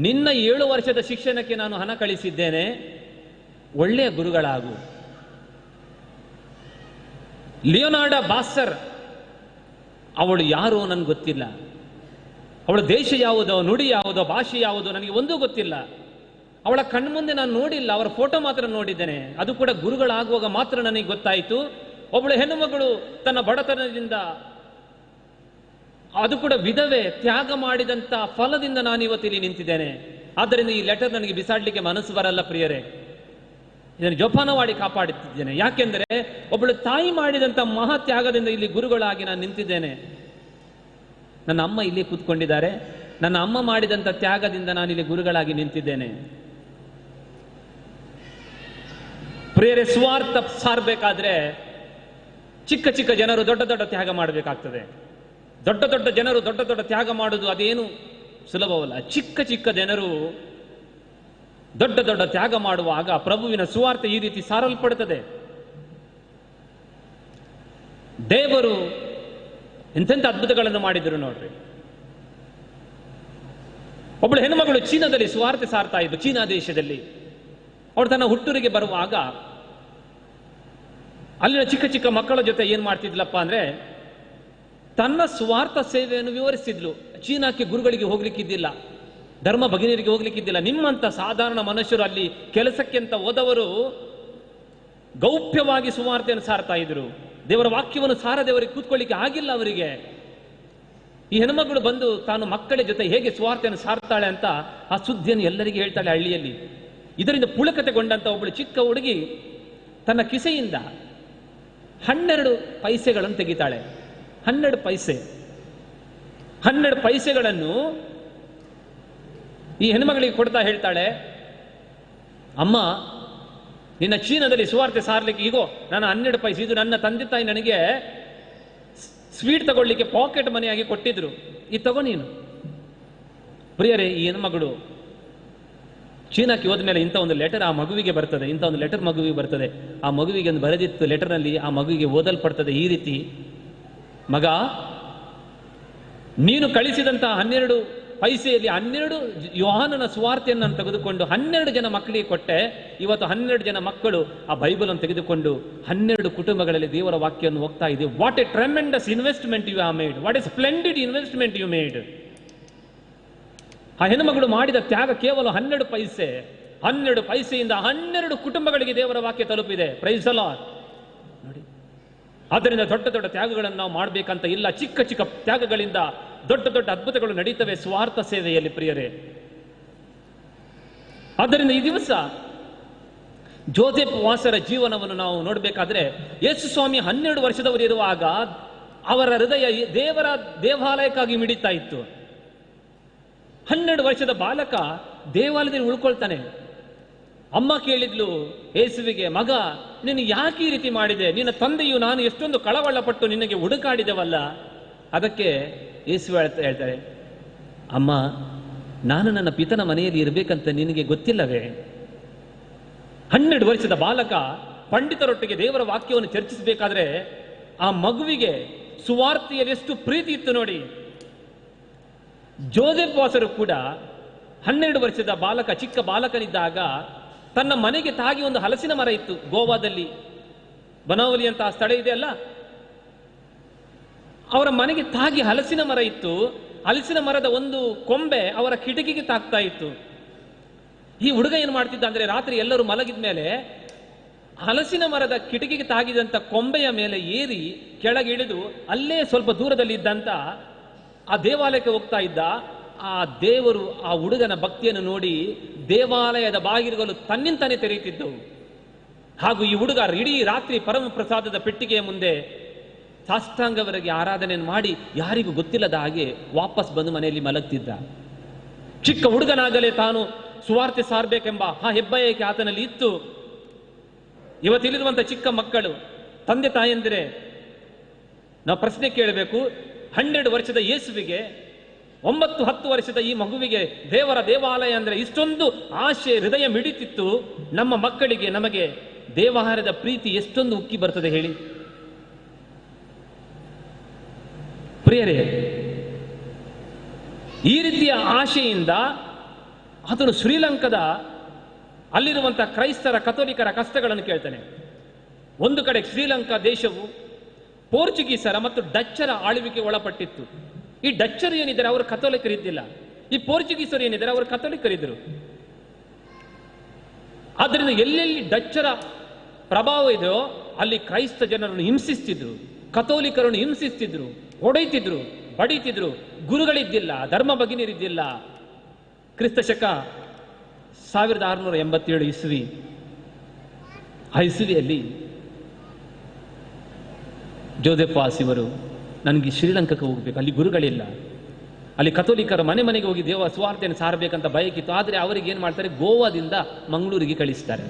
ನಿನ್ನ 7 ವರ್ಷದ ಶಿಕ್ಷಣಕ್ಕೆ ನಾನು ಹಣ ಕಳಿಸಿದ್ದೇನೆ, ಒಳ್ಳೆಯ ಗುರುಗಳಾಗು. ಲಿಯೋನಾರ್ಡೋ ಬಾಸ್ಸರ್ ಅವಳು ಯಾರೋ ನನಗೆ ಗೊತ್ತಿಲ್ಲ. ಅವಳ ದೇಶ ಯಾವುದೋ, ನುಡಿ ಯಾವುದೋ, ಭಾಷೆ ಯಾವುದೋ ನನಗೆ ಒಂದೂ ಗೊತ್ತಿಲ್ಲ. ಅವಳ ಕಣ್ಮುಂದೆ ನಾನು ನೋಡಿಲ್ಲ, ಅವರ ಫೋಟೋ ಮಾತ್ರ ನೋಡಿದ್ದೇನೆ. ಅದು ಕೂಡ ಗುರುಗಳಾಗುವಾಗ ಮಾತ್ರ ನನಗೆ ಗೊತ್ತಾಯಿತು. ಒಬ್ಬಳು ಹೆಣ್ಣು ಮಗಳು ತನ್ನ ಬಡತನದಿಂದ, ಅದು ಕೂಡ ವಿಧವೆ, ತ್ಯಾಗ ಮಾಡಿದಂಥ ಫಲದಿಂದ ನಾನು ಇವತ್ತಿಲ್ಲಿ ನಿಂತಿದ್ದೇನೆ. ಆದ್ದರಿಂದ ಈ ಲೆಟರ್ ನನಗೆ ಬಿಸಾಡಲಿಕ್ಕೆ ಮನಸ್ಸು ಬರಲ್ಲ ಪ್ರಿಯರೇ. ಇದನ್ನು ಜೋಪಾನವಾಗಿ ಕಾಪಾಡುತ್ತಿದ್ದೇನೆ. ಯಾಕೆಂದರೆ ಒಬ್ಬಳು ತಾಯಿ ಮಾಡಿದಂಥ ಮಹಾ ತ್ಯಾಗದಿಂದ ಇಲ್ಲಿ ಗುರುಗಳಾಗಿ ನಾನು ನಿಂತಿದ್ದೇನೆ. ನನ್ನ ಅಮ್ಮ ಇಲ್ಲಿ ಕೂತ್ಕೊಂಡಿದ್ದಾರೆ. ನನ್ನ ಅಮ್ಮ ಮಾಡಿದಂಥ ತ್ಯಾಗದಿಂದ ನಾನು ಇಲ್ಲಿ ಗುರುಗಳಾಗಿ ನಿಂತಿದ್ದೇನೆ. ಪ್ರಿಯರೇ, ಸ್ವಾರ್ಥ ಸಾರಬೇಕಾದ್ರೆ ಚಿಕ್ಕ ಚಿಕ್ಕ ಜನರು ದೊಡ್ಡ ದೊಡ್ಡ ತ್ಯಾಗ ಮಾಡಬೇಕಾಗ್ತದೆ. ದೊಡ್ಡ ದೊಡ್ಡ ಜನರು ದೊಡ್ಡ ದೊಡ್ಡ ತ್ಯಾಗ ಮಾಡೋದು ಅದೇನು ಸುಲಭವಲ್ಲ. ಚಿಕ್ಕ ಚಿಕ್ಕ ಜನರು ದೊಡ್ಡ ದೊಡ್ಡ ತ್ಯಾಗ ಮಾಡುವಾಗ ಪ್ರಭುವಿನ ಸುವಾರ್ತೆ ಈ ರೀತಿ ಸಾರಲ್ಪಡುತ್ತದೆ. ದೇವರು ಎಂತೆಂಥ ಅದ್ಭುತಗಳನ್ನು ಮಾಡಿದ್ರು ನೋಡ್ರಿ. ಒಬ್ಬಳು ಹೆಣ್ಣುಮಗಳು ಚೀನಾದಲ್ಲಿ ಸುವಾರ್ತೆ ಸಾರ್ತಾ ಇದ್ದು, ಚೀನಾ ದೇಶದಲ್ಲಿ. ಅವಳು ತನ್ನ ಹುಟ್ಟೂರಿಗೆ ಬರುವಾಗ ಅಲ್ಲಿನ ಚಿಕ್ಕ ಚಿಕ್ಕ ಮಕ್ಕಳ ಜೊತೆ ಏನ್ ಮಾಡ್ತಿದ್ಲಪ್ಪ ಅಂದ್ರೆ, ತನ್ನ ಸ್ವಾರ್ಥ ಸೇವೆಯನ್ನು ವಿವರಿಸಿದ್ಲು. ಚೀನಾಕ್ಕೆ ಗುರುಗಳಿಗೆ ಹೋಗ್ಲಿಕ್ಕಿದ್ದಿಲ್ಲ, ಧರ್ಮ ಭಗಿನಿಯರಿಗೆ ಹೋಗ್ಲಿಕ್ಕಿದ್ದಿಲ್ಲ. ನಿಮ್ಮಂತ ಸಾಧಾರಣ ಮನುಷ್ಯರು ಅಲ್ಲಿ ಕೆಲಸಕ್ಕೆ ಅಂತ ಹೋದವರು ಗೌಪ್ಯವಾಗಿ ಸುವಾರ್ತೆಯನ್ನು ಸಾರ್ತಾ ಇದ್ರು. ದೇವರ ವಾಕ್ಯವನ್ನು ಸಾರದೇವರಿಗೆ ಕೂತ್ಕೊಳ್ಳಿಕ್ಕೆ ಆಗಿಲ್ಲ ಅವರಿಗೆ. ಈ ಹೆಣ್ಮಗಳು ಬಂದು ತಾನು ಮಕ್ಕಳ ಜೊತೆ ಹೇಗೆ ಸುವಾರ್ತೆಯನ್ನು ಸಾರ್ತಾಳೆ ಅಂತ ಆ ಸುದ್ದಿಯನ್ನು ಎಲ್ಲರಿಗೆ ಹೇಳ್ತಾಳೆ ಹಳ್ಳಿಯಲ್ಲಿ. ಇದರಿಂದ ಪುಳಕತೆಗೊಂಡಂತ ಒಬ್ಬಳು ಚಿಕ್ಕ ಹುಡುಗಿ ತನ್ನ ಕಿಸೆಯಿಂದ 12 ಪೈಸೆಗಳನ್ನು ತೆಗಿತಾಳೆ. 12 ಪೈಸೆ. 12 ಪೈಸೆಗಳನ್ನು ಈ ಹೆಣ್ಮಗಳಿಗೆ ಕೊಡ್ತಾ ಹೇಳ್ತಾಳೆ, ಅಮ್ಮ ನಿನ್ನ ಚೀನಾದಲ್ಲಿ ಸುವಾರ್ತೆ ಸಾರ್ಲಿಕ್ಕೆ ಈಗೋ ನಾನು 12 ಪೈಸೆ, ಇದು ನನ್ನ ತಂದೆ ತಾಯಿ ನನಗೆ ಸ್ವೀಟ್ ತಗೊಳ್ಳಿಕ್ಕೆ ಪಾಕೆಟ್ ಮನಿಯಾಗಿ ಕೊಟ್ಟಿದ್ರು, ಇದು ತಗೋ ನೀನು. ಪ್ರಿಯರೇ, ಈ ಹೆಣ್ಮಗಳು ಚೀನಾಕ್ಕೆ ಹೋದ್ಮೇಲೆ ಇಂಥ ಒಂದು ಲೆಟರ್ ಆ ಮಗುವಿಗೆ ಬರ್ತದೆ, ಇಂಥ ಒಂದು ಲೆಟರ್ ಮಗುವಿಗೆ ಬರ್ತದೆ. ಆ ಮಗುವಿಗೆ ಒಂದು ಬರೆದಿತ್ತು ಲೆಟರ್ನಲ್ಲಿ, ಆ ಮಗುವಿಗೆ ಓದಲ್ಪಡ್ತದೆ ಈ ರೀತಿ: ಮಗ, ನೀನು ಕಳಿಸಿದಂತಹ 12 ಪೈಸೆಯಲ್ಲಿ 12 ಯೋಹಾನನ ಸುವಾರ್ತೆಯನ್ನು ನಾನು ತೆಗೆದುಕೊಂಡು 12 ಜನ ಮಕ್ಕಳಿಗೆ ಕೊಟ್ಟೆ. ಇವತ್ತು 12 ಜನ ಮಕ್ಕಳು ಆ ಬೈಬಲ್ ಅನ್ನು ತೆಗೆದುಕೊಂಡು 12 ಕುಟುಂಬಗಳಲ್ಲಿ ದೇವರ ವಾಕ್ಯವನ್ನು ಹೋಗ್ತಾ ಇದೆ. What a tremendous investment you have made, what a splendid investment you made. ಆ ಹೆಣ್ಣುಮಗಳು ಮಾಡಿದ ತ್ಯಾಗ ಕೇವಲ 12 ಪೈಸೆ. 12 ಪೈಸೆಯಿಂದ 12 ಕುಟುಂಬಗಳಿಗೆ ದೇವರ ವಾಕ್ಯ ತಲುಪಿದೆ. Praise the Lord. ನೋಡಿ, ಆದ್ದರಿಂದ ದೊಡ್ಡ ದೊಡ್ಡ ತ್ಯಾಗಗಳನ್ನು ನಾವು ಮಾಡಬೇಕಂತ ಇಲ್ಲ. ಚಿಕ್ಕ ಚಿಕ್ಕ ತ್ಯಾಗಗಳಿಂದ ದೊಡ್ಡ ದೊಡ್ಡ ಅದ್ಭುತಗಳು ನಡೀತವೆ ಸ್ವಾರ್ಥ ಸೇವೆಯಲ್ಲಿ, ಪ್ರಿಯರೇ. ಆದ್ದರಿಂದ ಈ ದಿವಸ ಜೋಸೆಫ್ ವಾಸರ ಜೀವನವನ್ನು ನಾವು ನೋಡಬೇಕಾದ್ರೆ, ಯೇಸು ಸ್ವಾಮಿ 12 ವರ್ಷದವರಿರುವಾಗ ಅವರ ಹೃದಯ ದೇವರ ದೇವಾಲಯಕ್ಕಾಗಿ ಮಿಡಿತಾ ಇತ್ತು. 12 ವರ್ಷದ ಬಾಲಕ ದೇವಾಲಯದಲ್ಲಿ ಉಳ್ಕೊಳ್ತಾನೆ. ಅಮ್ಮ ಕೇಳಿದ್ಲು ಯೇಸುವಿಗೆ, ಮಗ ನೀನು ಯಾಕೆ ಈ ರೀತಿ ಮಾಡಿದೆ? ನಿನ್ನ ತಂದೆಯು ನಾನು ಎಷ್ಟೊಂದು ಕಳವಳ ಪಟ್ಟು ನಿನಗೆ ಹುಡುಕಾಡಿದೆವಲ್ಲ. ಅದಕ್ಕೆ ಯೇಸು ಹೇಳ್ತಾರೆ, ಅಮ್ಮ, ನಾನು ನನ್ನ ಪಿತನ ಮನೆಯಲ್ಲಿ ಇರಬೇಕಂತ ನಿನಗೆ ಗೊತ್ತಿಲ್ಲವೇ? 12 ವರ್ಷದ ಬಾಲಕ ಪಂಡಿತರೊಟ್ಟಿಗೆ ದೇವರ ವಾಕ್ಯವನ್ನು ಚರ್ಚಿಸಬೇಕಾದ್ರೆ ಆ ಮಗುವಿಗೆ ಸುವಾರ್ತೆಯಲ್ಲಿ ಎಷ್ಟು ಪ್ರೀತಿ ಇತ್ತು ನೋಡಿ. ಜೋಸೆಫ್ ವಾಸರು ಕೂಡ 12 ವರ್ಷದ ಬಾಲಕ, ಚಿಕ್ಕ ಬಾಲಕನಿದ್ದಾಗ ತನ್ನ ಮನೆಗೆ ತಾಗಿ ಒಂದು ಹಲಸಿನ ಮರ ಇತ್ತು. ಗೋವಾದಲ್ಲಿ ಬನೌಲಿ ಅಂತ ಸ್ಥಳ ಇದೆ ಅಲ್ಲ, ಅವರ ಮನೆಗೆ ತಾಗಿ ಹಲಸಿನ ಮರ ಇತ್ತು. ಹಲಸಿನ ಮರದ ಒಂದು ಕೊಂಬೆ ಅವರ ಕಿಟಕಿಗೆ ತಾಕ್ತಾ ಇತ್ತು. ಈ ಹುಡುಗ ಏನು ಮಾಡ್ತಿದ್ದ ಅಂದ್ರೆ, ರಾತ್ರಿ ಎಲ್ಲರೂ ಮಲಗಿದ ಮೇಲೆ ಹಲಸಿನ ಮರದ ಕಿಟಕಿಗೆ ತಾಗಿದಂತ ಕೊಂಬೆಯ ಮೇಲೆ ಏರಿ ಕೆಳಗಿಳಿದು ಅಲ್ಲೇ ಸ್ವಲ್ಪ ದೂರದಲ್ಲಿ ಇದ್ದಂತ ಆ ದೇವಾಲಯಕ್ಕೆ ಹೋಗ್ತಾ ಇದ್ದ. ಆ ದೇವರು ಆ ಹುಡುಗನ ಭಕ್ತಿಯನ್ನು ನೋಡಿ ದೇವಾಲಯದ ಬಾಗಿಲುಗಳು ತನ್ನಿಂತಾನೆ ತೆರೆಯುತ್ತಿದ್ದವು. ಹಾಗೂ ಈ ಹುಡುಗ ಇಡೀ ರಾತ್ರಿ ಪರಮ ಪ್ರಸಾದದ ಪೆಟ್ಟಿಗೆಯ ಮುಂದೆ ಸಾಷ್ಟಾಂಗವರೆಗೆ ಆರಾಧನೆಯನ್ನು ಮಾಡಿ ಯಾರಿಗೂ ಗೊತ್ತಿಲ್ಲದ ಹಾಗೆ ವಾಪಸ್ ಬಂದು ಮನೆಯಲ್ಲಿ ಮಲಗ್ತಿದ್ದ. ಚಿಕ್ಕ ಹುಡುಗನಾಗಲೇ ತಾನು ಸುವಾರ್ತೆ ಸಾರಬೇಕೆಂಬ ಆ ಹೆಬ್ಬಯಕೆ ಆತನಲ್ಲಿ ಇತ್ತು. ಇವತ್ತಿಲ್ಲಿರುವಂತ ಚಿಕ್ಕ ಮಕ್ಕಳು, ತಂದೆ ತಾಯಂದಿರೇ, ನಾವು ಪ್ರಶ್ನೆ ಕೇಳಬೇಕು. 12 ವರ್ಷದ ಯೇಸುವಿಗೆ 9-10 ವರ್ಷದ ಈ ಮಗುವಿಗೆ ದೇವರ ದೇವಾಲಯ ಅಂದ್ರೆ ಇಷ್ಟೊಂದು ಆಶೆ, ಹೃದಯ ಮಿಡಿತಿತ್ತು. ನಮ್ಮ ಮಕ್ಕಳಿಗೆ, ನಮಗೆ ದೇವಾಲಯದ ಪ್ರೀತಿ ಎಷ್ಟೊಂದು ಉಕ್ಕಿ ಬರ್ತದೆ ಹೇಳಿ ಪ್ರಿಯರೇ. ಈ ರೀತಿಯ ಆಶೆಯಿಂದ ಆತನು ಶ್ರೀಲಂಕಾದ ಅಲ್ಲಿರುವಂತಹ ಕ್ರೈಸ್ತರ, ಕಥೋಲಿಕರ ಕಷ್ಟಗಳನ್ನು ಕೇಳ್ತಾನೆ. ಒಂದು ಕಡೆ ಶ್ರೀಲಂಕಾ ದೇಶವು ಪೋರ್ಚುಗೀಸರ ಮತ್ತು ಡಚ್ಚರ ಆಳ್ವಿಕೆ ಒಳಪಟ್ಟಿತ್ತು. ಈ ಡಚ್ಚರು ಏನಿದ್ದಾರೆ ಅವರು ಕಥೋಲಿಕರಿದ್ದಿಲ್ಲ, ಈ ಪೋರ್ಚುಗೀಸರು ಏನಿದ್ದಾರೆ ಅವರು ಕಥೋಲಿಕರಿದ್ದರು. ಆದ್ದರಿಂದ ಎಲ್ಲೆಲ್ಲಿ ಡಚ್ಚರ ಪ್ರಭಾವ ಇದೆಯೋ ಅಲ್ಲಿ ಕ್ರೈಸ್ತ ಜನರನ್ನು ಹಿಂಸಿಸ್ತಿದ್ರು, ಕಥೋಲಿಕರನ್ನು ಹಿಂಸಿಸ್ತಿದ್ರು, ಹೊಡೆಯುತ್ತಿದ್ರು, ಬಡಿತಿದ್ರು. ಗುರುಗಳಿದ್ದಿಲ್ಲ, ಧರ್ಮ ಭಗಿನಿಯರಿದ್ದಿಲ್ಲ. ಕ್ರಿಸ್ತ ಶಕ 1687 ಇಸ್ವಿ. ಆ ಇಸ್ವಿಯಲ್ಲಿ ಜೋಸೆಫ್ ವಾಸ್ ಇವರು, ನನಗೆ ಶ್ರೀಲಂಕಾಕ್ಕೆ ಹೋಗ್ಬೇಕು, ಅಲ್ಲಿ ಗುರುಗಳಿಲ್ಲ, ಅಲ್ಲಿ ಕಥೋಲಿಕರ ಮನೆ ಮನೆಗೆ ಹೋಗಿ ದೇವ ಸ್ವಾರ್ಥೆಯನ್ನು ಸಾರಬೇಕಂತ ಬಯಕಿತ್ತು. ಆದರೆ ಅವರಿಗೆ ಏನು ಮಾಡ್ತಾರೆ, ಗೋವಾದಿಂದ ಮಂಗಳೂರಿಗೆ ಕಳಿಸ್ತಾರೆ.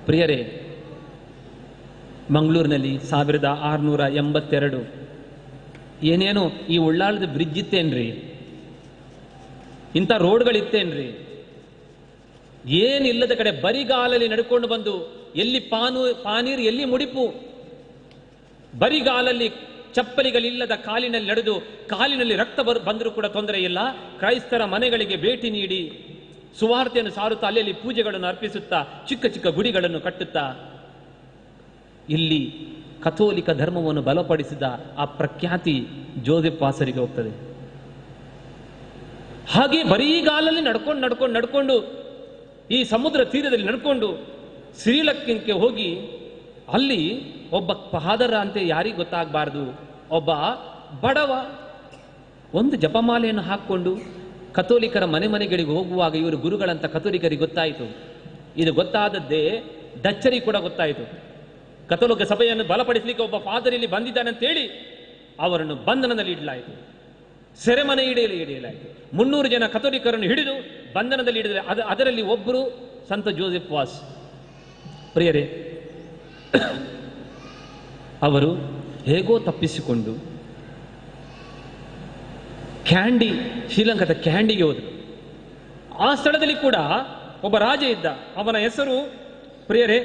ಪ್ರಿಯರೇ, ಮಂಗಳೂರಿನಲ್ಲಿ 1682 ಏನೇನೋ ಈ ಉಳ್ಳಾಳದ ಬ್ರಿಡ್ಜ್ ಇತ್ತೇನ್ರಿ, ಇಂಥ ರೋಡ್ಗಳಿತ್ತೇನ್ರಿ, ಏನಿಲ್ಲದ ಕಡೆ ಬರಿಗಾಲಲ್ಲಿ ನಡ್ಕೊಂಡು ಬಂದು ಎಲ್ಲಿ ಪಾನೀರು ಎಲ್ಲಿ ಮುಡಿಪು, ಬರಿಗಾಲಲ್ಲಿ ಚಪ್ಪಲಿಗಳಿಲ್ಲದ ಕಾಲಿನಲ್ಲಿ ನಡೆದು ಕಾಲಿನಲ್ಲಿ ರಕ್ತ ಬಂದರೂ ಕೂಡ ತೊಂದರೆ ಇಲ್ಲ. ಕ್ರೈಸ್ತರ ಮನೆಗಳಿಗೆ ಭೇಟಿ ನೀಡಿ ಸುವಾರ್ತೆಯನ್ನು ಸಾರುತ್ತಾ ಅಲ್ಲಿ ಪೂಜೆಗಳನ್ನು ಅರ್ಪಿಸುತ್ತಾ ಚಿಕ್ಕ ಚಿಕ್ಕ ಗುಡಿಗಳನ್ನು ಕಟ್ಟುತ್ತಾ ಇಲ್ಲಿ ಕಥೋಲಿಕ ಧರ್ಮವನ್ನು ಬಲಪಡಿಸಿದ ಆ ಪ್ರಖ್ಯಾತಿ ಜೋಸೆಫ್ ವಾಸರಿಗೆ ಹೋಗ್ತದೆ. ಹಾಗೆ ಬರೀಗಾಲಲ್ಲಿ ನಡ್ಕೊಂಡು ಈ ಸಮುದ್ರ ತೀರದಲ್ಲಿ ನಡ್ಕೊಂಡು ಶ್ರೀಲಂಕಾಕ್ಕೆ ಹೋಗಿ ಅಲ್ಲಿ ಒಬ್ಬ ಫಾದರ್ ಅಂತ ಯಾರಿಗೆ ಗೊತ್ತಾಗಬಾರ್ದು, ಒಬ್ಬ ಬಡವ ಒಂದು ಜಪಮಾಲೆಯನ್ನು ಹಾಕ್ಕೊಂಡು ಕಥೋಲಿಕರ ಮನೆಗಳಿಗೆ ಹೋಗುವಾಗ ಇವರು ಗುರುಗಳಂತ ಕಥೋಲಿಕರಿಗೆ ಗೊತ್ತಾಯಿತು. ಇದು ಗೊತ್ತಾದದ್ದೇ ಡಚ್ಚರಿಗೆ ಕೂಡ ಗೊತ್ತಾಯಿತು. ಕಥೋಲಿಕ ಸಭೆಯನ್ನು ಬಲಪಡಿಸಲಿಕ್ಕೆ ಒಬ್ಬ ಫಾದರ್ ಇಲ್ಲಿ ಬಂದಿದ್ದಾನೆ ಅಂತೇಳಿ ಅವರನ್ನು ಬಂಧನದಲ್ಲಿ ಇಡಲಾಯಿತು, ಸೆರೆಮನೆ ಇಡಲಾಯಿತು. 300 ಜನ ಕಥೋಲಿಕರನ್ನು ಹಿಡಿದು ಬಂಧನದಲ್ಲಿ ಇಡಿದರೆ ಅದರಲ್ಲಿ ಒಬ್ಬರು ಸಂತ ಜೋಸೆಫ್ ವಾಸ್. ಪ್ರಿಯರೇ, ಅವರು ಹೇಗೋ ತಪ್ಪಿಸಿಕೊಂಡು ಶ್ರೀಲಂಕಾದ ಕ್ಯಾಂಡಿಗೆ ಹೋದರು. ಆ ಸ್ಥಳದಲ್ಲಿ ಕೂಡ ಒಬ್ಬ ರಾಜ ಇದ್ದ. ಅವನ ಹೆಸರು ಪ್ರಿಯರೇ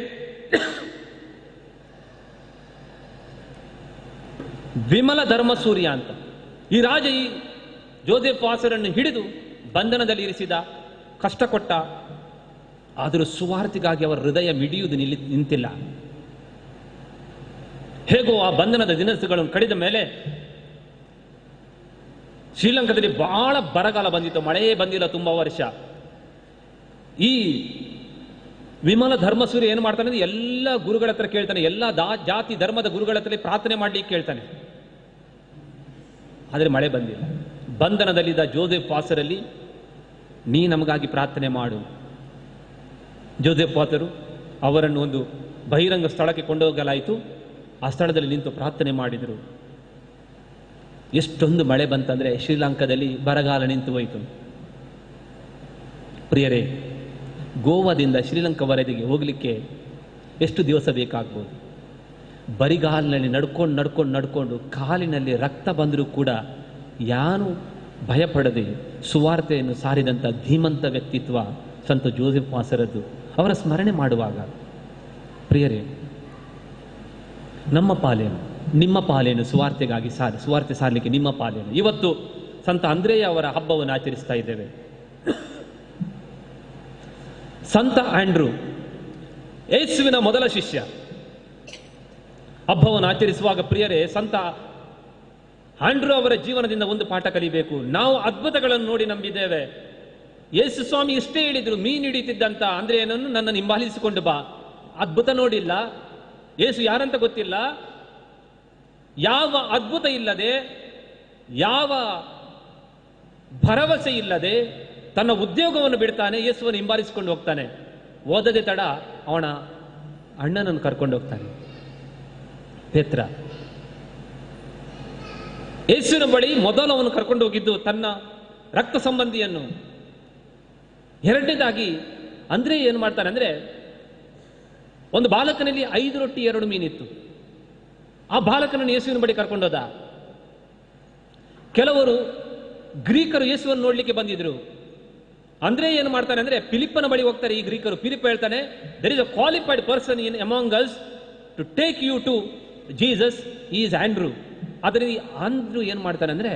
ವಿಮಲ ಧರ್ಮಸೂರ್ಯ ಅಂತ. ಈ ರಾಜ ಈ ಜೋಸೆಫ್ ವಾಸರನ್ನು ಹಿಡಿದು ಬಂಧನದಲ್ಲಿ ಇರಿಸಿದ, ಕಷ್ಟ ಕೊಟ್ಟ. ಆದರೂ ಸುವಾರ್ತೆಗಾಗಿ ಅವರ ಹೃದಯ ಮಿಡಿಯುವುದು ನಿಂತಿಲ್ಲ. ಹೇಗೋ ಆ ಬಂಧನದ ದಿನಗಳನ್ನು ಕಳೆದ ಮೇಲೆ ಶ್ರೀಲಂಕಾದಲ್ಲಿ ಬಹಳ ಬರಗಾಲ ಬಂದಿತ್ತು, ಮಳೆಯೇ ಬಂದಿಲ್ಲ ತುಂಬಾ ವರ್ಷ. ಈ ವಿಮಲ ಧರ್ಮಸೂರ್ಯ ಏನು ಮಾಡ್ತಾನೆ ಅಂದ್ರೆ ಎಲ್ಲ ಗುರುಗಳ ಹತ್ರ ಕೇಳ್ತಾನೆ, ಎಲ್ಲ ಜಾತಿ ಧರ್ಮದ ಗುರುಗಳ ಹತ್ರ ಪ್ರಾರ್ಥನೆ ಮಾಡ್ಲಿಕ್ಕೆ ಕೇಳ್ತಾನೆ. ಆದರೆ ಮಳೆ ಬಂದಿಲ್ಲ. ಬಂಧನದಲ್ಲಿದ್ದ ಜೋಸೆಫ್ ವಾಸರಲ್ಲಿ ನೀ ನಮಗಾಗಿ ಪ್ರಾರ್ಥನೆ ಮಾಡು. ಜೋಸೆಫ್ ವಾಸರು ಅವರನ್ನು ಒಂದು ಬಹಿರಂಗ ಸ್ಥಳಕ್ಕೆ ಕೊಂಡೋಗಲಾಯಿತು. ಆ ಸ್ಥಳದಲ್ಲಿ ನಿಂತು ಪ್ರಾರ್ಥನೆ ಮಾಡಿದರು. ಎಷ್ಟೊಂದು ಮಳೆ ಬಂತಂದ್ರೆ ಶ್ರೀಲಂಕಾದಲ್ಲಿ ಬರಗಾಲ ನಿಂತು ಹೋಯಿತು. ಪ್ರಿಯರೇ, ಗೋವಾದಿಂದ ಶ್ರೀಲಂಕಾವರೆಗೆ ಹೋಗಲಿಕ್ಕೆ ಎಷ್ಟು ದಿವಸ ಬೇಕಾಗ್ಬೋದು? ಬರಿಗಾಲಿನಲ್ಲಿ ನಡ್ಕೊಂಡು ಕಾಲಿನಲ್ಲಿ ರಕ್ತ ಬಂದರೂ ಕೂಡ ಯಾನು ಭಯಪಡದೆ ಸುವಾರ್ತೆಯನ್ನು ಸಾರಿದಂಥ ಧೀಮಂತ ವ್ಯಕ್ತಿತ್ವ ಸಂತ ಜೋಸೆಫ್ ವಾಸರದ್ದು. ಅವರ ಸ್ಮರಣೆ ಮಾಡುವಾಗ ಪ್ರಿಯರೇ, ನಮ್ಮ ಪಾಲೇನು, ನಿಮ್ಮ ಪಾಲೇನು ಸುವಾರ್ತೆಗಾಗಿ ಸುವಾರ್ತೆ ಸಾರಲಿಕ್ಕೆ ನಿಮ್ಮ ಪಾಲೇನು. ಇವತ್ತು ಸಂತ ಅಂದ್ರೇಯ ಅವರ ಹಬ್ಬವನ್ನು ಆಚರಿಸ್ತಾ ಇದ್ದೇವೆ. ಸಂತ ಆಂಡ್ರೂ ಯೇಸುವಿನ ಮೊದಲ ಶಿಷ್ಯ. ಹಬ್ಬವನ್ನು ಆಚರಿಸುವಾಗ ಪ್ರಿಯರೇ, ಸಂತ ಆಂಡ್ರೂ ಅವರ ಜೀವನದಿಂದ ಒಂದು ಪಾಠ ಕಲಿಬೇಕು. ನಾವು ಅದ್ಭುತಗಳನ್ನು ನೋಡಿ ನಂಬಿದ್ದೇವೆ. ಯೇಸು ಸ್ವಾಮಿ ಇಷ್ಟೇ ಹೇಳಿದ್ರು, ಮೀನು ಹಿಡಿತಿದ್ದಂತ ಅಂದ್ರೇಯನನ್ನು ನನ್ನನ್ನು ಹಿಂಬಾಲಿಸಿಕೊಂಡು ಬಾ. ಅದ್ಭುತ ನೋಡಿಲ್ಲ, ಯೇಸು ಯಾರಂತ ಗೊತ್ತಿಲ್ಲ, ಯಾವ ಅದ್ಭುತ ಇಲ್ಲದೆ, ಯಾವ ಭರವಸೆ ಇಲ್ಲದೆ ತನ್ನ ಉದ್ಯೋಗವನ್ನು ಬಿಡ್ತಾನೆ, ಯೇಸುವನ್ನು ಹಿಂಬಾಲಿಸಿಕೊಂಡು ಹೋಗ್ತಾನೆ. ಓದದೆ ತಡ ಅವನ ಅಣ್ಣನನ್ನು ಕರ್ಕೊಂಡು ಹೋಗ್ತಾನೆ, ಪೇತ್ರ. ಯೇಸುವಿನ ಬಳಿ ಮೊದಲು ಅವನು ಕರ್ಕೊಂಡು ಹೋಗಿದ್ದು ತನ್ನ ರಕ್ತ ಸಂಬಂಧಿಯನ್ನು. ಎರಡನೇದಾಗಿ ಅಂದ್ರೆ ಏನು ಮಾಡ್ತಾನೆ ಅಂದ್ರೆ, ಒಂದು ಬಾಲಕನಲ್ಲಿ 5 ರೊಟ್ಟಿ 2 ಮೀನಿತ್ತು. ಆ ಬಾಲಕನನ್ನು ಯೇಸುವಿನ ಬಳಿ ಕರ್ಕೊಂಡೋದ. ಕೆಲವರು ಗ್ರೀಕರು ಯೇಸುವನ್ನು ನೋಡ್ಲಿಕ್ಕೆ ಬಂದಿದ್ರು. ಅಂದ್ರೆ ಏನು ಮಾಡ್ತಾನೆ ಅಂದ್ರೆ, ಫಿಲಿಪ್ಪನ ಬಳಿ ಹೋಗ್ತಾರೆ ಈ ಗ್ರೀಕರು. ಫಿಲಿಪ್ ಹೇಳ್ತಾನೆ, there is a qualified person in among us to take you to Jesus, is Andrew. ಅದರಿಂದ ಆಂಡ್ರೂ ಏನು ಮಾಡ್ತಾನೆ ಅಂದ್ರೆ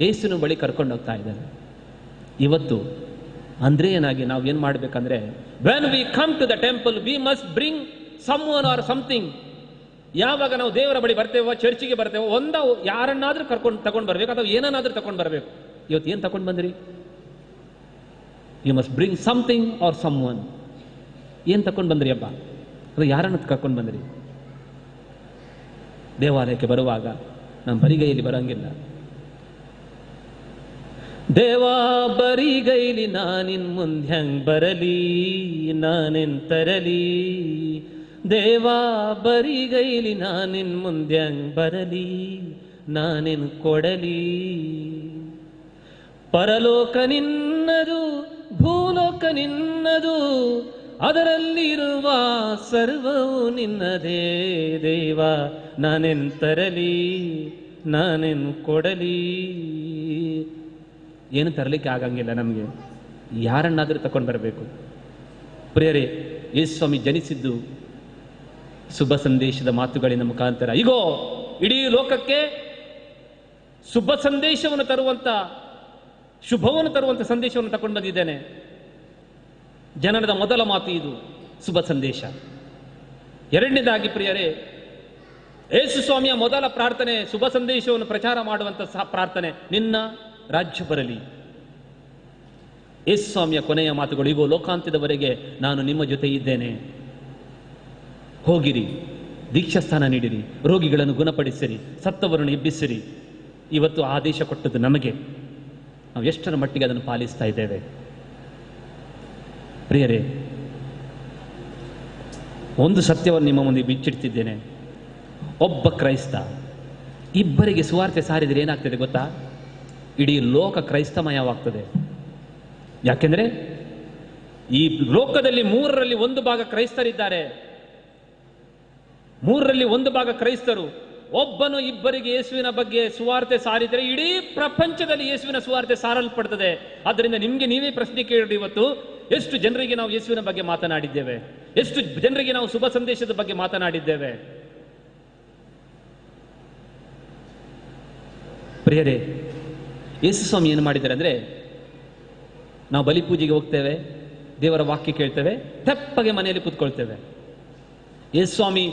ಯೇಸುವಿನ ಬಳಿ ಕರ್ಕೊಂಡು ಹೋಗ್ತಾ ಇದ್ದಾನೆ. ಇವತ್ತು ಅಂದ್ರೇಯನಾಗಿ ನಾವು ಏನು ಮಾಡ್ಬೇಕಂದ್ರೆ, when we come to the temple we must bring someone or something. ಯಾವಾಗ ನಾವು ದೇವರ ಬಳಿ ಬರ್ತೇವೋ, ಚರ್ಚಿಗೆ ಬರ್ತೇವೋ, ಯಾರನ್ನಾದ್ರೂ ತಗೊಂಡು ಬರ್ಬೇಕು, ಅಥವಾ ಏನನ್ನಾದ್ರೂ ತಗೊಂಡು ಬರಬೇಕು. ಇವತ್ತು ಏನು ತಗೊಂಡು ಬಂದ್ರಿ? You must bring something or someone. ಏನು ತಗೊಂಡು ಬಂದ್ರಿ ಅಪ್ಪ? ಅದು ಯಾರನ್ನು ಕರ್ಕೊಂಡು ಬಂದ್ರಿ? ದೇವಾಲಯಕ್ಕೆ ಬರುವಾಗ ನಮ್ಮ ಬರಿಗೈಯಲ್ಲಿ ಬರಂಗಿಲ್ಲ. ದೇವಾ ಬರಿಗೈಲಿ ನಾನಿನ್ ಮುಂದೆ ಹೆಂಗ್ ಬರಲಿ, ನಾನೆನ್ ತರಲಿ. ದೇವಾ ಬರಿಗೈಲಿ ನಾನಿನ್ ಮುಂದೆ ಹೆಂಗ್ ಬರಲಿ, ನಾನೆನ್ ಕೊಡಲಿ. ಪರಲೋಕ ನಿನ್ನದು, ಭೂಲೋಕ ನಿನ್ನದು, ಅದರಲ್ಲಿರುವ ಸರ್ವವು ನಿನ್ನದೇ. ದೇವ ನಾನೆನ್ ತರಲಿ, ನಾನೆನ್ ಕೊಡಲಿ. ಏನು ತರಲಿಕ್ಕೆ ಆಗಂಗಿಲ್ಲ ನಮಗೆ, ಯಾರನ್ನಾದರೂ ತಕೊಂಡು ಬರಬೇಕು. ಪ್ರಿಯರೇ, ಯೇಸು ಸ್ವಾಮಿ ಜನಿಸಿದ್ದು ಶುಭ ಸಂದೇಶದ ಮಾತುಗಳಿನ ಮುಖಾಂತರ. ಇಗೋ ಇಡೀ ಲೋಕಕ್ಕೆ ಶುಭ ಸಂದೇಶವನ್ನು ತರುವಂತ, ಶುಭವನ್ನು ತರುವಂತ ಸಂದೇಶವನ್ನು ತಗೊಂಡು ಬಂದಿದ್ದೇನೆ. ಜನನದ ಮೊದಲ ಮಾತು ಇದು, ಶುಭ ಸಂದೇಶ. ಎರಡನೇದಾಗಿ ಪ್ರಿಯರೇ, ಯೇಸು ಸ್ವಾಮಿಯ ಮೊದಲ ಪ್ರಾರ್ಥನೆ ಶುಭ ಸಂದೇಶವನ್ನು ಪ್ರಚಾರ ಮಾಡುವಂತ ಪ್ರಾರ್ಥನೆ, ನಿನ್ನ ರಾಜ್ಯ ಬರಲಿ. ಯೇಸು ಸ್ವಾಮಿಯ ಕೊನೆಯ ಮಾತುಗಳು ಇವು, ಲೋಕಾಂತ್ಯದವರೆಗೆ ನಾನು ನಿಮ್ಮ ಜೊತೆ ಇದ್ದೇನೆ. ಹೋಗಿರಿ, ದೀಕ್ಷಾಸ್ಥಾನ ನೀಡಿರಿ, ರೋಗಿಗಳನ್ನು ಗುಣಪಡಿಸಿರಿ, ಸತ್ತವರನ್ನು ಎಬ್ಬಿಸಿರಿ. ಇವತ್ತು ಆದೇಶ ಕೊಟ್ಟದ್ದು ನಮಗೆ. ನಾವು ಎಷ್ಟರ ಮಟ್ಟಿಗೆ ಅದನ್ನು ಪಾಲಿಸ್ತಾ ಇದ್ದೇವೆ? ಪ್ರಿಯರೇ, ಒಂದು ಸತ್ಯವನ್ನು ನಿಮ್ಮ ಮುಂದೆ ಬಿಚ್ಚಿಡ್ತಿದ್ದೇನೆ. ಒಬ್ಬ ಕ್ರೈಸ್ತ ಇಬ್ಬರಿಗೆ ಸುವಾರ್ತೆ ಸಾರಿದರೆ ಏನಾಗ್ತದೆ ಗೊತ್ತಾ? ಇಡೀ ಲೋಕ ಕ್ರೈಸ್ತಮಯವಾಗ್ತದೆ. ಯಾಕೆಂದ್ರೆ ಈ ಲೋಕದಲ್ಲಿ 1/3 ಕ್ರೈಸ್ತರಿದ್ದಾರೆ. 1/3 ಕ್ರೈಸ್ತರು. ಒಬ್ಬನು ಇಬ್ಬರಿಗೆ ಯೇಸುವಿನ ಬಗ್ಗೆ ಸುವಾರ್ತೆ ಸಾರಿದರೆ ಇಡೀ ಪ್ರಪಂಚದಲ್ಲಿ ಯೇಸುವಿನ ಸುವಾರ್ತೆ ಸಾರಲ್ಪಡ್ತದೆ. ಆದ್ದರಿಂದ ನಿಮ್ಗೆ ನೀವೇ ಪ್ರಶ್ನೆ ಕೇಳಿ, ಇವತ್ತು ಎಷ್ಟು ಜನರಿಗೆ ನಾವು ಯೇಸುವಿನ ಬಗ್ಗೆ ಮಾತನಾಡಿದ್ದೇವೆ? ಎಷ್ಟು ಜನರಿಗೆ ನಾವು ಶುಭ ಸಂದೇಶದ ಬಗ್ಗೆ ಮಾತನಾಡಿದ್ದೇವೆ? ಪ್ರಿಯರೇ, ಯೇಸು ಸ್ವಾಮಿ ಏನು ಮಾಡಿದ್ದಾರೆ ಅಂದ್ರೆ, ನಾವು ಬಲಿಪೂಜೆಗೆ ಹೋಗ್ತೇವೆ, ದೇವರ ವಾಕ್ಯ ಕೇಳ್ತೇವೆ, ತೆಪ್ಪಗೆ ಮನೆಯಲ್ಲಿ ಕೂತ್ಕೊಳ್ತೇವೆ. ಯೇಸು ಸ್ವಾಮಿ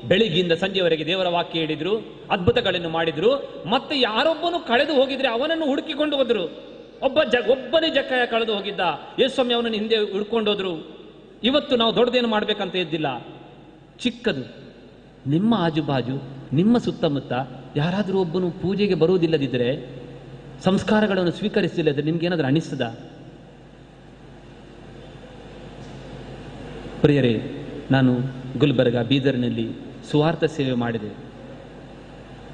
ಬೆಳಿಗ್ಗಿಂದ ಸಂಜೆವರೆಗೆ ದೇವರ ವಾಕ್ಯ ಹೇಳಿದ್ರು, ಅದ್ಭುತಗಳನ್ನು ಮಾಡಿದ್ರು. ಮತ್ತೆ ಯಾರೊಬ್ಬನು ಕಳೆದು ಹೋಗಿದ್ರೆ ಅವನನ್ನು ಹುಡುಕಿಕೊಂಡು ಹೋದ್ರು. ಒಬ್ಬನೇ ಜಕ್ಕಯ್ಯ ಕಳೆದು ಹೋಗಿದ್ದ, ಯೇಸು ಸ್ವಾಮಿ ಅವನನ್ನು ಹಿಂದೆ ಹುಡ್ಕೊಂಡು ಹೋದ್ರು. ಇವತ್ತು ನಾವು ದೊಡ್ಡದೇನು ಮಾಡ್ಬೇಕಂತ ಇದ್ದಿಲ್ಲ, ಚಿಕ್ಕದು. ನಿಮ್ಮ ಆಜುಬಾಜು, ನಿಮ್ಮ ಸುತ್ತಮುತ್ತ ಯಾರಾದರೂ ಒಬ್ಬನು ಪೂಜೆಗೆ ಬರುವುದಿಲ್ಲದಿದ್ದರೆ, ಸಂಸ್ಕಾರಗಳನ್ನು ಸ್ವೀಕರಿಸಲಿಲ್ಲದ್ರೆ ನಿಮ್ಗೇನಾದ್ರೂ ಅನಿಸ್ತದ? ಪ್ರಿಯರೇ, ನಾನು ಗುಲ್ಬರ್ಗ, ಬೀದರ್ನಲ್ಲಿ ಸುವಾರ್ಥ ಸೇವೆ ಮಾಡಿದೆ.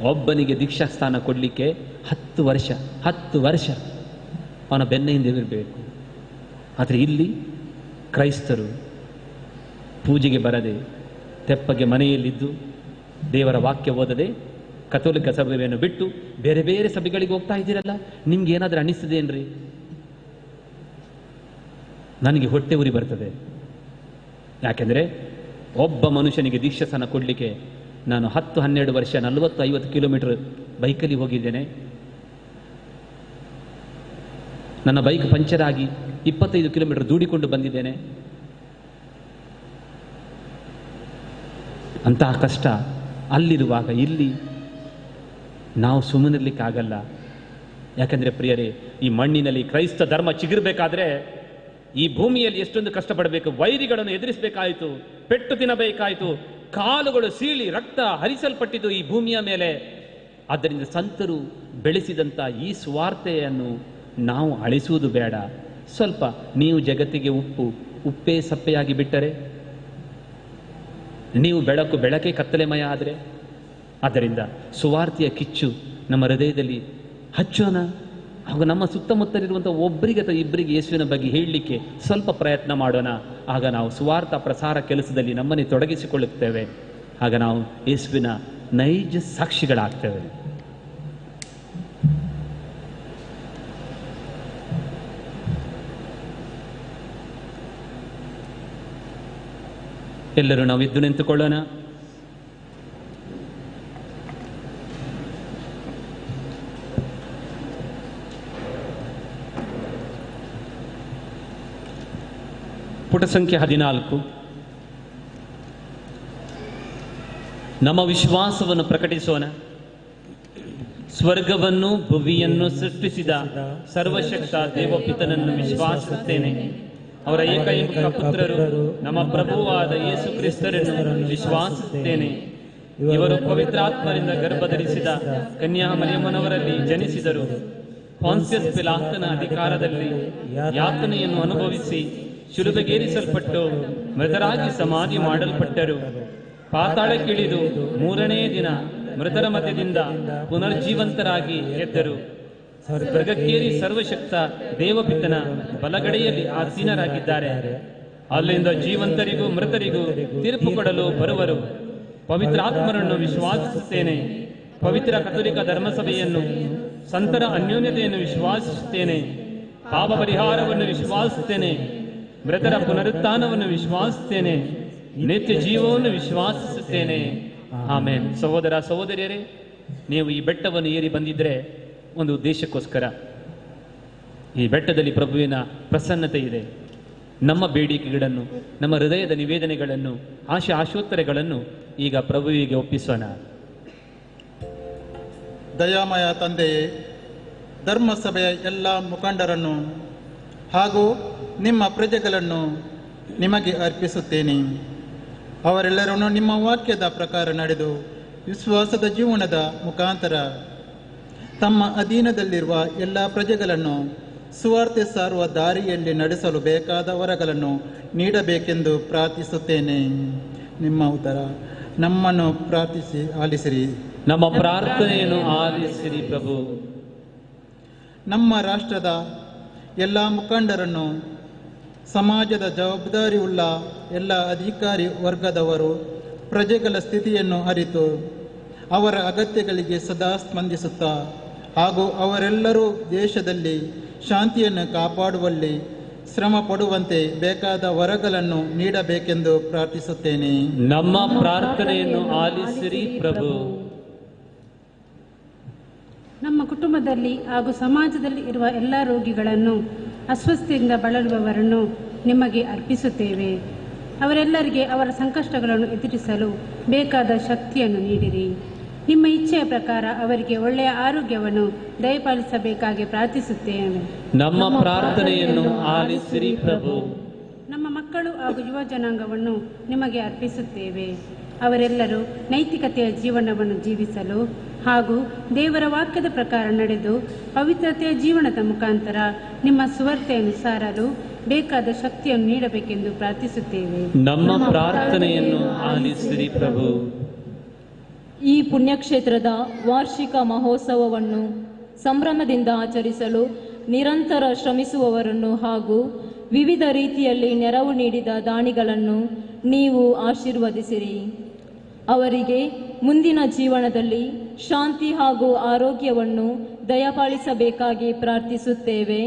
ಒಬ್ಬನಿಗೆ ದೀಕ್ಷಾಸ್ಥಾನ ಕೊಡಲಿಕ್ಕೆ 10 ವರ್ಷ ಅವನ ಬೆನ್ನೆಯಿಂದ ಇರಬೇಕು. ಆದರೆ ಇಲ್ಲಿ ಕ್ರೈಸ್ತರು ಪೂಜೆಗೆ ಬರದೆ, ತೆಪ್ಪಗೆ ಮನೆಯಲ್ಲಿದ್ದು, ದೇವರ ವಾಕ್ಯ ಓದದೆ, ಕಥೋಲಿಕ ಸಭೆಯನ್ನು ಬಿಟ್ಟು ಬೇರೆ ಬೇರೆ ಸಭೆಗಳಿಗೆ ಹೋಗ್ತಾ ಇದ್ದೀರಲ್ಲ, ನಿಮ್ಗೆ ಏನಾದರೂ ಅನಿಸ್ತದೇನ್ರಿ? ನನಗೆ ಹೊಟ್ಟೆ ಉರಿ ಬರ್ತದೆ. ಯಾಕೆಂದರೆ ಒಬ್ಬ ಮನುಷ್ಯನಿಗೆ ದೀಕ್ಷಾಸ್ಥಾನ ಕೊಡಲಿಕ್ಕೆ ನಾನು 10-12 ವರ್ಷ 40-50 ಕಿಲೋಮೀಟರ್ ಬೈಕಲ್ಲಿ ಹೋಗಿದ್ದೇನೆ. ನನ್ನ ಬೈಕ್ ಪಂಚರ್ ಆಗಿ 25 ಕಿಲೋಮೀಟರ್ ದೂಡಿಕೊಂಡು ಬಂದಿದ್ದೇನೆ. ಅಂತಹ ಕಷ್ಟ ಅಲ್ಲಿರುವಾಗ ಇಲ್ಲಿ ನಾವು ಸುಮ್ಮನಿರ್ಲಿಕ್ಕಾಗಲ್ಲ. ಯಾಕೆಂದರೆ ಪ್ರಿಯರೇ, ಈ ಮಣ್ಣಿನಲ್ಲಿ ಕ್ರೈಸ್ತ ಧರ್ಮ ಚಿಗುರಬೇಕಾದ್ರೆ ಈ ಭೂಮಿಯಲ್ಲಿ ಎಷ್ಟೊಂದು ಕಷ್ಟಪಡಬೇಕು. ವೈರಿಗಳನ್ನು ಎದುರಿಸಬೇಕಾಯಿತು, ಪೆಟ್ಟು ತಿನ್ನಬೇಕಾಯಿತು, ಕಾಲುಗಳು ಸೀಳಿ ರಕ್ತ ಹರಿಸಲ್ಪಟ್ಟಿದ್ದು ಈ ಭೂಮಿಯ ಮೇಲೆ. ಆದ್ದರಿಂದ ಸಂತರು ಬೆಳೆಸಿದಂಥ ಈ ಸುವಾರ್ತೆಯನ್ನು ನಾವು ಅಳಿಸುವುದು ಬೇಡ. ಸ್ವಲ್ಪ ನೀವು ಜಗತ್ತಿಗೆ ಉಪ್ಪೇ ಸಪ್ಪೆಯಾಗಿ ಬಿಟ್ಟರೆ, ನೀವು ಬೆಳಕೆ ಕತ್ತಲೆಮಯ ಆದರೆ, ಆದ್ದರಿಂದ ಸುವಾರ್ತೆಯ ಕಿಚ್ಚು ನಮ್ಮ ಹೃದಯದಲ್ಲಿ ಹಚ್ಚೋಣ. ಹಾಗೂ ನಮ್ಮ ಸುತ್ತಮುತ್ತಲಿರುವಂಥ ಒಬ್ಬರಿಗೆ ಅಥವಾ ಇಬ್ಬರಿಗೆ ಯೇಸುವಿನ ಬಗ್ಗೆ ಹೇಳಲಿಕ್ಕೆ ಸ್ವಲ್ಪ ಪ್ರಯತ್ನ ಮಾಡೋಣ. ಆಗ ನಾವು ಸುವಾರ್ಥ ಪ್ರಸಾರ ಕೆಲಸದಲ್ಲಿ ನಮ್ಮನ್ನೇ ತೊಡಗಿಸಿಕೊಳ್ಳುತ್ತೇವೆ. ಆಗ ನಾವು ಯೇಸುವಿನ ನೈಜ ಸಾಕ್ಷಿಗಳಾಗ್ತೇವೆ. ಎಲ್ಲರೂ ನಾವು ಎದ್ದು ನಿಂತುಕೊಳ್ಳೋಣ. ಪುಟ ಸಂಖ್ಯೆ 14. ನಮ್ಮ ವಿಶ್ವಾಸವನ್ನು ಪ್ರಕಟಿಸೋಣ. ಸ್ವರ್ಗವನ್ನು ಭುವಿಯನ್ನು ಸೃಷ್ಟಿಸಿದ ಸರ್ವಶಕ್ತ ದೇವಪಿತನನ್ನು ವಿಶ್ವಾಸಿಸುತ್ತೇನೆ. ಅವರ ಏಕೈಕ ಪುತ್ರರು ನಮ್ಮ ಪ್ರಭುವಾದ ಯೇಸು ಕ್ರಿಸ್ತರನ್ನು ವಿಶ್ವಾಸಿಸುತ್ತೇನೆ. ಇವರು ಪವಿತ್ರಾತ್ಮರಿಂದ ಗರ್ಭಧರಿಸಿದ ಕನ್ಯಾ ಮರಿಯಮ್ಮನವರಲ್ಲಿ ಜನಿಸಿದರು. ಪಾನ್ಸಿಯಸ್ ಪಿಲಾತನ ಅಧಿಕಾರದಲ್ಲಿ ಯಾತನೆಯನ್ನು ಅನುಭವಿಸಿ ಶಿಲುಬೆಗೇರಿಸಲ್ಪಟ್ಟು ಮೃತರಾಗಿ ಸಮಾಧಿ ಮಾಡಲ್ಪಟ್ಟರು. ಪಾತಾಳಕ್ಕಿಳಿದು 3ನೇ ದಿನ ಮೃತರ ಮಧ್ಯದಿಂದ ಪುನರ್ಜೀವಂತರಾಗಿ ಎದ್ದರು. ಸ್ವರ್ಗಕ್ಕೇರಿ ಸರ್ವಶಕ್ತ ದೇವಪಿತನ ಬಲಗಡೆಯಲ್ಲಿ ಆಸೀನರಾಗಿದ್ದಾರೆ. ಅಲ್ಲಿಂದ ಜೀವಂತರಿಗೂ ಮೃತರಿಗೂ ತೀರ್ಪು ಕೊಡಲು ಬರುವರು. ಪವಿತ್ರಾತ್ಮರನ್ನು ವಿಶ್ವಾಸಿಸುತ್ತೇನೆ. ಪವಿತ್ರ ಕಥೋಲಿಕ ಧರ್ಮಸಭೆಯನ್ನು, ಸಂತರ ಅನ್ಯೋನ್ಯತೆಯನ್ನು ವಿಶ್ವಾಸಿಸುತ್ತೇನೆ. ಪಾಪ ಪರಿಹಾರವನ್ನು ವಿಶ್ವಾಸಿಸುತ್ತೇನೆ. ಮೃತರ ಪುನರುತ್ಥಾನವನ್ನು ವಿಶ್ವಾಸಿಸುತ್ತೇನೆ. ನಿತ್ಯ ಜೀವವನ್ನು ವಿಶ್ವಾಸಿಸುತ್ತೇನೆ. ಆಮೇನ್. ಸಹೋದರ ಸಹೋದರಿಯರೇ, ನೀವು ಈ ಬೆಟ್ಟವನ್ನು ಏರಿ ಬಂದಿದ್ರೆ ಒಂದು ಉದ್ದೇಶಕ್ಕೋಸ್ಕರ. ಈ ಬೆಟ್ಟದಲ್ಲಿ ಪ್ರಭುವಿನ ಪ್ರಸನ್ನತೆ ಇದೆ. ನಮ್ಮ ಬೇಡಿಕೆಗಳನ್ನು, ನಮ್ಮ ಹೃದಯದ ನಿವೇದನೆಗಳನ್ನು, ಆಶೋತ್ತರಗಳನ್ನು ಈಗ ಪ್ರಭುವಿಗೆ ಒಪ್ಪಿಸೋಣ. ದಯಾಮಯ ತಂದೆಯೇ, ಧರ್ಮಸಭೆಯ ಎಲ್ಲ ಮುಖಂಡರನ್ನು ಹಾಗೂ ನಿಮ್ಮ ಪ್ರಜೆಗಳನ್ನು ನಿಮಗೆ ಅರ್ಪಿಸುತ್ತೇನೆ. ಅವರೆಲ್ಲರನ್ನು ನಿಮ್ಮ ವಾಕ್ಯದ ಪ್ರಕಾರ ನಡೆದು ವಿಶ್ವಾಸದ ಜೀವನದ ಮುಖಾಂತರ ತಮ್ಮ ಅಧೀನದಲ್ಲಿರುವ ಎಲ್ಲ ಪ್ರಜೆಗಳನ್ನು ಸುವಾರ್ತೆ ಸಾರುವ ದಾರಿಯಲ್ಲಿ ನಡೆಸಲು ಬೇಕಾದ ವರಗಳನ್ನು ನೀಡಬೇಕೆಂದು ಪ್ರಾರ್ಥಿಸುತ್ತೇನೆ. ನಿಮ್ಮ ಉತ್ತರ. ನಮ್ಮನ್ನು ಪ್ರಾರ್ಥಿಸಿ ಆಲಿಸಿರಿ. ನಮ್ಮ ಪ್ರಾರ್ಥನೆಯನ್ನು ಆಲಿಸಿರಿ ಪ್ರಭು. ನಮ್ಮ ರಾಷ್ಟ್ರದ ಎಲ್ಲ ಮುಖಂಡರನ್ನು, ಸಮಾಜದ ಜವಾಬ್ದಾರಿಯುಳ್ಳ ಎಲ್ಲ ಅಧಿಕಾರಿ ವರ್ಗದವರು ಪ್ರಜೆಗಳ ಸ್ಥಿತಿಯನ್ನು ಅರಿತು ಅವರ ಅಗತ್ಯಗಳಿಗೆ ಸದಾ ಸ್ಪಂದಿಸುತ್ತಾ ಹಾಗೂ ಅವರೆಲ್ಲರೂ ದೇಶದಲ್ಲಿ ಶಾಂತಿಯನ್ನು ಕಾಪಾಡುವಲ್ಲಿ ಶ್ರಮ ಪಡುವಂತೆ ಬೇಕಾದ ವರಗಳನ್ನು ನೀಡಬೇಕೆಂದು ಪ್ರಾರ್ಥಿಸುತ್ತೇನೆ. ನಮ್ಮ ಪ್ರಾರ್ಥನೆಯನ್ನು ಆಲಿಸಿರಿ ಪ್ರಭು. ನಮ್ಮ ಕುಟುಂಬದಲ್ಲಿ ಹಾಗೂ ಸಮಾಜದಲ್ಲಿ ಇರುವ ಎಲ್ಲ ರೋಗಿಗಳನ್ನು, ಅಸ್ವಸ್ಥತೆಯಿಂದ ಬಳಲುವವರನ್ನು ನಿಮಗೆ ಅರ್ಪಿಸುತ್ತೇವೆ. ಅವರೆಲ್ಲರಿಗೆ ಅವರ ಸಂಕಷ್ಟಗಳನ್ನು ಎದುರಿಸಲು ಬೇಕಾದ ಶಕ್ತಿಯನ್ನು ನೀಡಿರಿ. ನಿಮ್ಮ ಇಚ್ಛೆಯ ಪ್ರಕಾರ ಅವರಿಗೆ ಒಳ್ಳೆಯ ಆರೋಗ್ಯವನ್ನು ದಯಪಾಲಿಸಬೇಕಾಗಿ ಪ್ರಾರ್ಥಿಸುತ್ತೇವೆ. ನಮ್ಮ ಪ್ರಾರ್ಥನೆಯನ್ನು ಆಲಿಸಿರಿ ಪ್ರಭು. ನಮ್ಮ ಮಕ್ಕಳು ಹಾಗೂ ಯುವ ಜನಾಂಗವನ್ನು ನಿಮಗೆ ಅರ್ಪಿಸುತ್ತೇವೆ. ಅವರೆಲ್ಲರೂ ನೈತಿಕತೆಯ ಜೀವನವನ್ನು ಜೀವಿಸಲು ಹಾಗೂ ದೇವರ ವಾಕ್ಯದ ಪ್ರಕಾರ ನಡೆದು ಪವಿತ್ರತೆಯ ಜೀವನದ ಮುಖಾಂತರ ನಿಮ್ಮ ಸುವಾರ್ತೆಯನ್ನು ಸಾರಲು ಬೇಕಾದ ಶಕ್ತಿಯನ್ನು ನೀಡಬೇಕೆಂದು ಪ್ರಾರ್ಥಿಸುತ್ತೇವೆ. ನಮ್ಮ ಪ್ರಾರ್ಥನೆಯನ್ನು ಆಲಿಸಿರಿ ಪ್ರಭು. ಈ ಪುಣ್ಯಕ್ಷೇತ್ರದ ವಾರ್ಷಿಕ ಮಹೋತ್ಸವವನ್ನು ಸಂಭ್ರಮದಿಂದ ಆಚರಿಸಲು ನಿರಂತರ ಶ್ರಮಿಸುವವರನ್ನು ಹಾಗೂ ವಿವಿಧ ರೀತಿಯಲ್ಲಿ ನೆರವು ನೀಡಿದ ದಾನಿಗಳನ್ನು ನೀವು ಆಶೀರ್ವದಿಸಿರಿ. ಅವರಿಗೆ ಮುಂದಿನ ಜೀವನದಲ್ಲಿ ಶಾಂತಿ ಹಾಗೂ ಆರೋಗ್ಯವನ್ನು ದಯಪಾಲಿಸಬೇಕಾಗಿ ಪ್ರಾರ್ಥಿಸುತ್ತೇವೆ.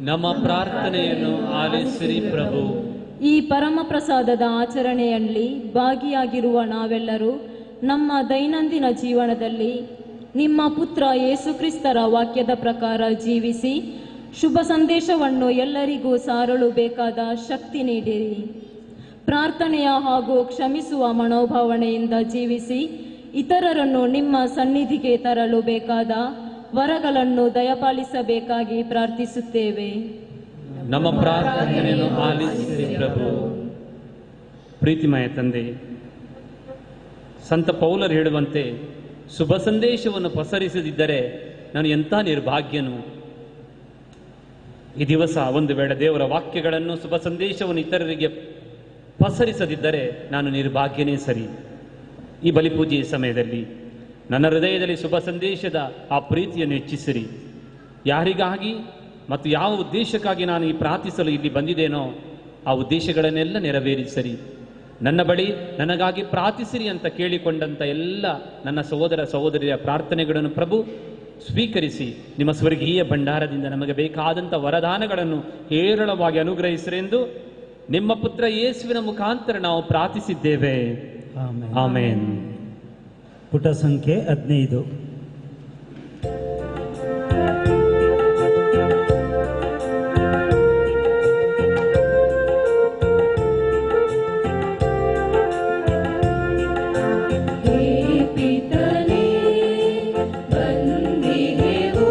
ನಮ್ಮ ಪ್ರಾರ್ಥನೆಯನ್ನು ಆಲಿಸಿರಿ ಪ್ರಭು. ಈ ಪರಮ ಪ್ರಸಾದದ ಆಚರಣೆಯಲ್ಲಿ ಭಾಗಿಯಾಗಿರುವ ನಾವೆಲ್ಲರೂ ನಮ್ಮ ದೈನಂದಿನ ಜೀವನದಲ್ಲಿ ನಿಮ್ಮ ಪುತ್ರ ಯೇಸುಕ್ರಿಸ್ತರ ವಾಕ್ಯದ ಪ್ರಕಾರ ಜೀವಿಸಿ ಶುಭ ಸಂದೇಶವನ್ನು ಎಲ್ಲರಿಗೂ ಸಾರಲು ಬೇಕಾದ ಶಕ್ತಿ ನೀಡಿರಿ. ಪ್ರಾರ್ಥನೆಯ ಹಾಗೂ ಕ್ಷಮಿಸುವ ಮನೋಭಾವನೆಯಿಂದ ಜೀವಿಸಿ ಇತರರನ್ನು ನಿಮ್ಮ ಸನ್ನಿಧಿಗೆ ತರಲು ಬೇಕಾದ ವರಗಳನ್ನು ದಯಪಾಲಿಸಬೇಕಾಗಿ ಪ್ರಾರ್ಥಿಸುತ್ತೇವೆ. ನಮ್ಮ ಪ್ರಾರ್ಥನೆಯನ್ನು ಆಲಿಸಿರಿ ಪ್ರಭು. ಪ್ರೀತಿಮಯ ತಂದೆ, ಸಂತ ಪೌಲರು ಹೇಳುವಂತೆ ಶುಭ ಸಂದೇಶವನ್ನು ಪಸರಿಸದಿದ್ದರೆ ನಾನು ಎಂಥ ನಿರ್ಭಾಗ್ಯನು. ಈ ದಿವಸ ಒಂದು ವೇಳೆ ದೇವರ ವಾಕ್ಯಗಳನ್ನು, ಶುಭ ಸಂದೇಶವನ್ನು ಇತರರಿಗೆ ಪಸರಿಸದಿದ್ದರೆ ನಾನು ನಿರ್ಭಾಗ್ಯನೇ ಸರಿ. ಈ ಬಲಿಪೂಜೆಯ ಸಮಯದಲ್ಲಿ ನನ್ನ ಹೃದಯದಲ್ಲಿ ಶುಭ ಸಂದೇಶದ ಆ ಪ್ರೀತಿಯನ್ನು ಹೆಚ್ಚಿಸಿರಿ. ಯಾರಿಗಾಗಿ ಮತ್ತು ಯಾವ ಉದ್ದೇಶಕ್ಕಾಗಿ ನಾನು ಈ ಪ್ರಾರ್ಥಿಸಲು ಇಲ್ಲಿ ಬಂದಿದ್ದೇನೋ ಆ ಉದ್ದೇಶಗಳನ್ನೆಲ್ಲ ನೆರವೇರಿಸರಿ. ನನ್ನ ಬಳಿ ನನಗಾಗಿ ಪ್ರಾರ್ಥಿಸಿರಿ ಅಂತ ಕೇಳಿಕೊಂಡಂಥ ಎಲ್ಲ ನನ್ನ ಸಹೋದರ ಸಹೋದರಿಯ ಪ್ರಾರ್ಥನೆಗಳನ್ನು ಪ್ರಭು ಸ್ವೀಕರಿಸಿ ನಿಮ್ಮ ಸ್ವರ್ಗೀಯ ಭಂಡಾರದಿಂದ ನಮಗೆ ಬೇಕಾದಂಥ ವರದಾನಗಳನ್ನು ಹೇರಳವಾಗಿ ಅನುಗ್ರಹಿಸಿರೆಂದು ನಿಮ್ಮ ಪುತ್ರ ಯೇಸುವಿನ ಮುಖಾಂತರ ನಾವು ಪ್ರಾರ್ಥಿಸಿದ್ದೇವೆ. ಆಮೇನ್. ಪುಟ ಸಂಖ್ಯೆ 15. ಬಂದಿಹೆವು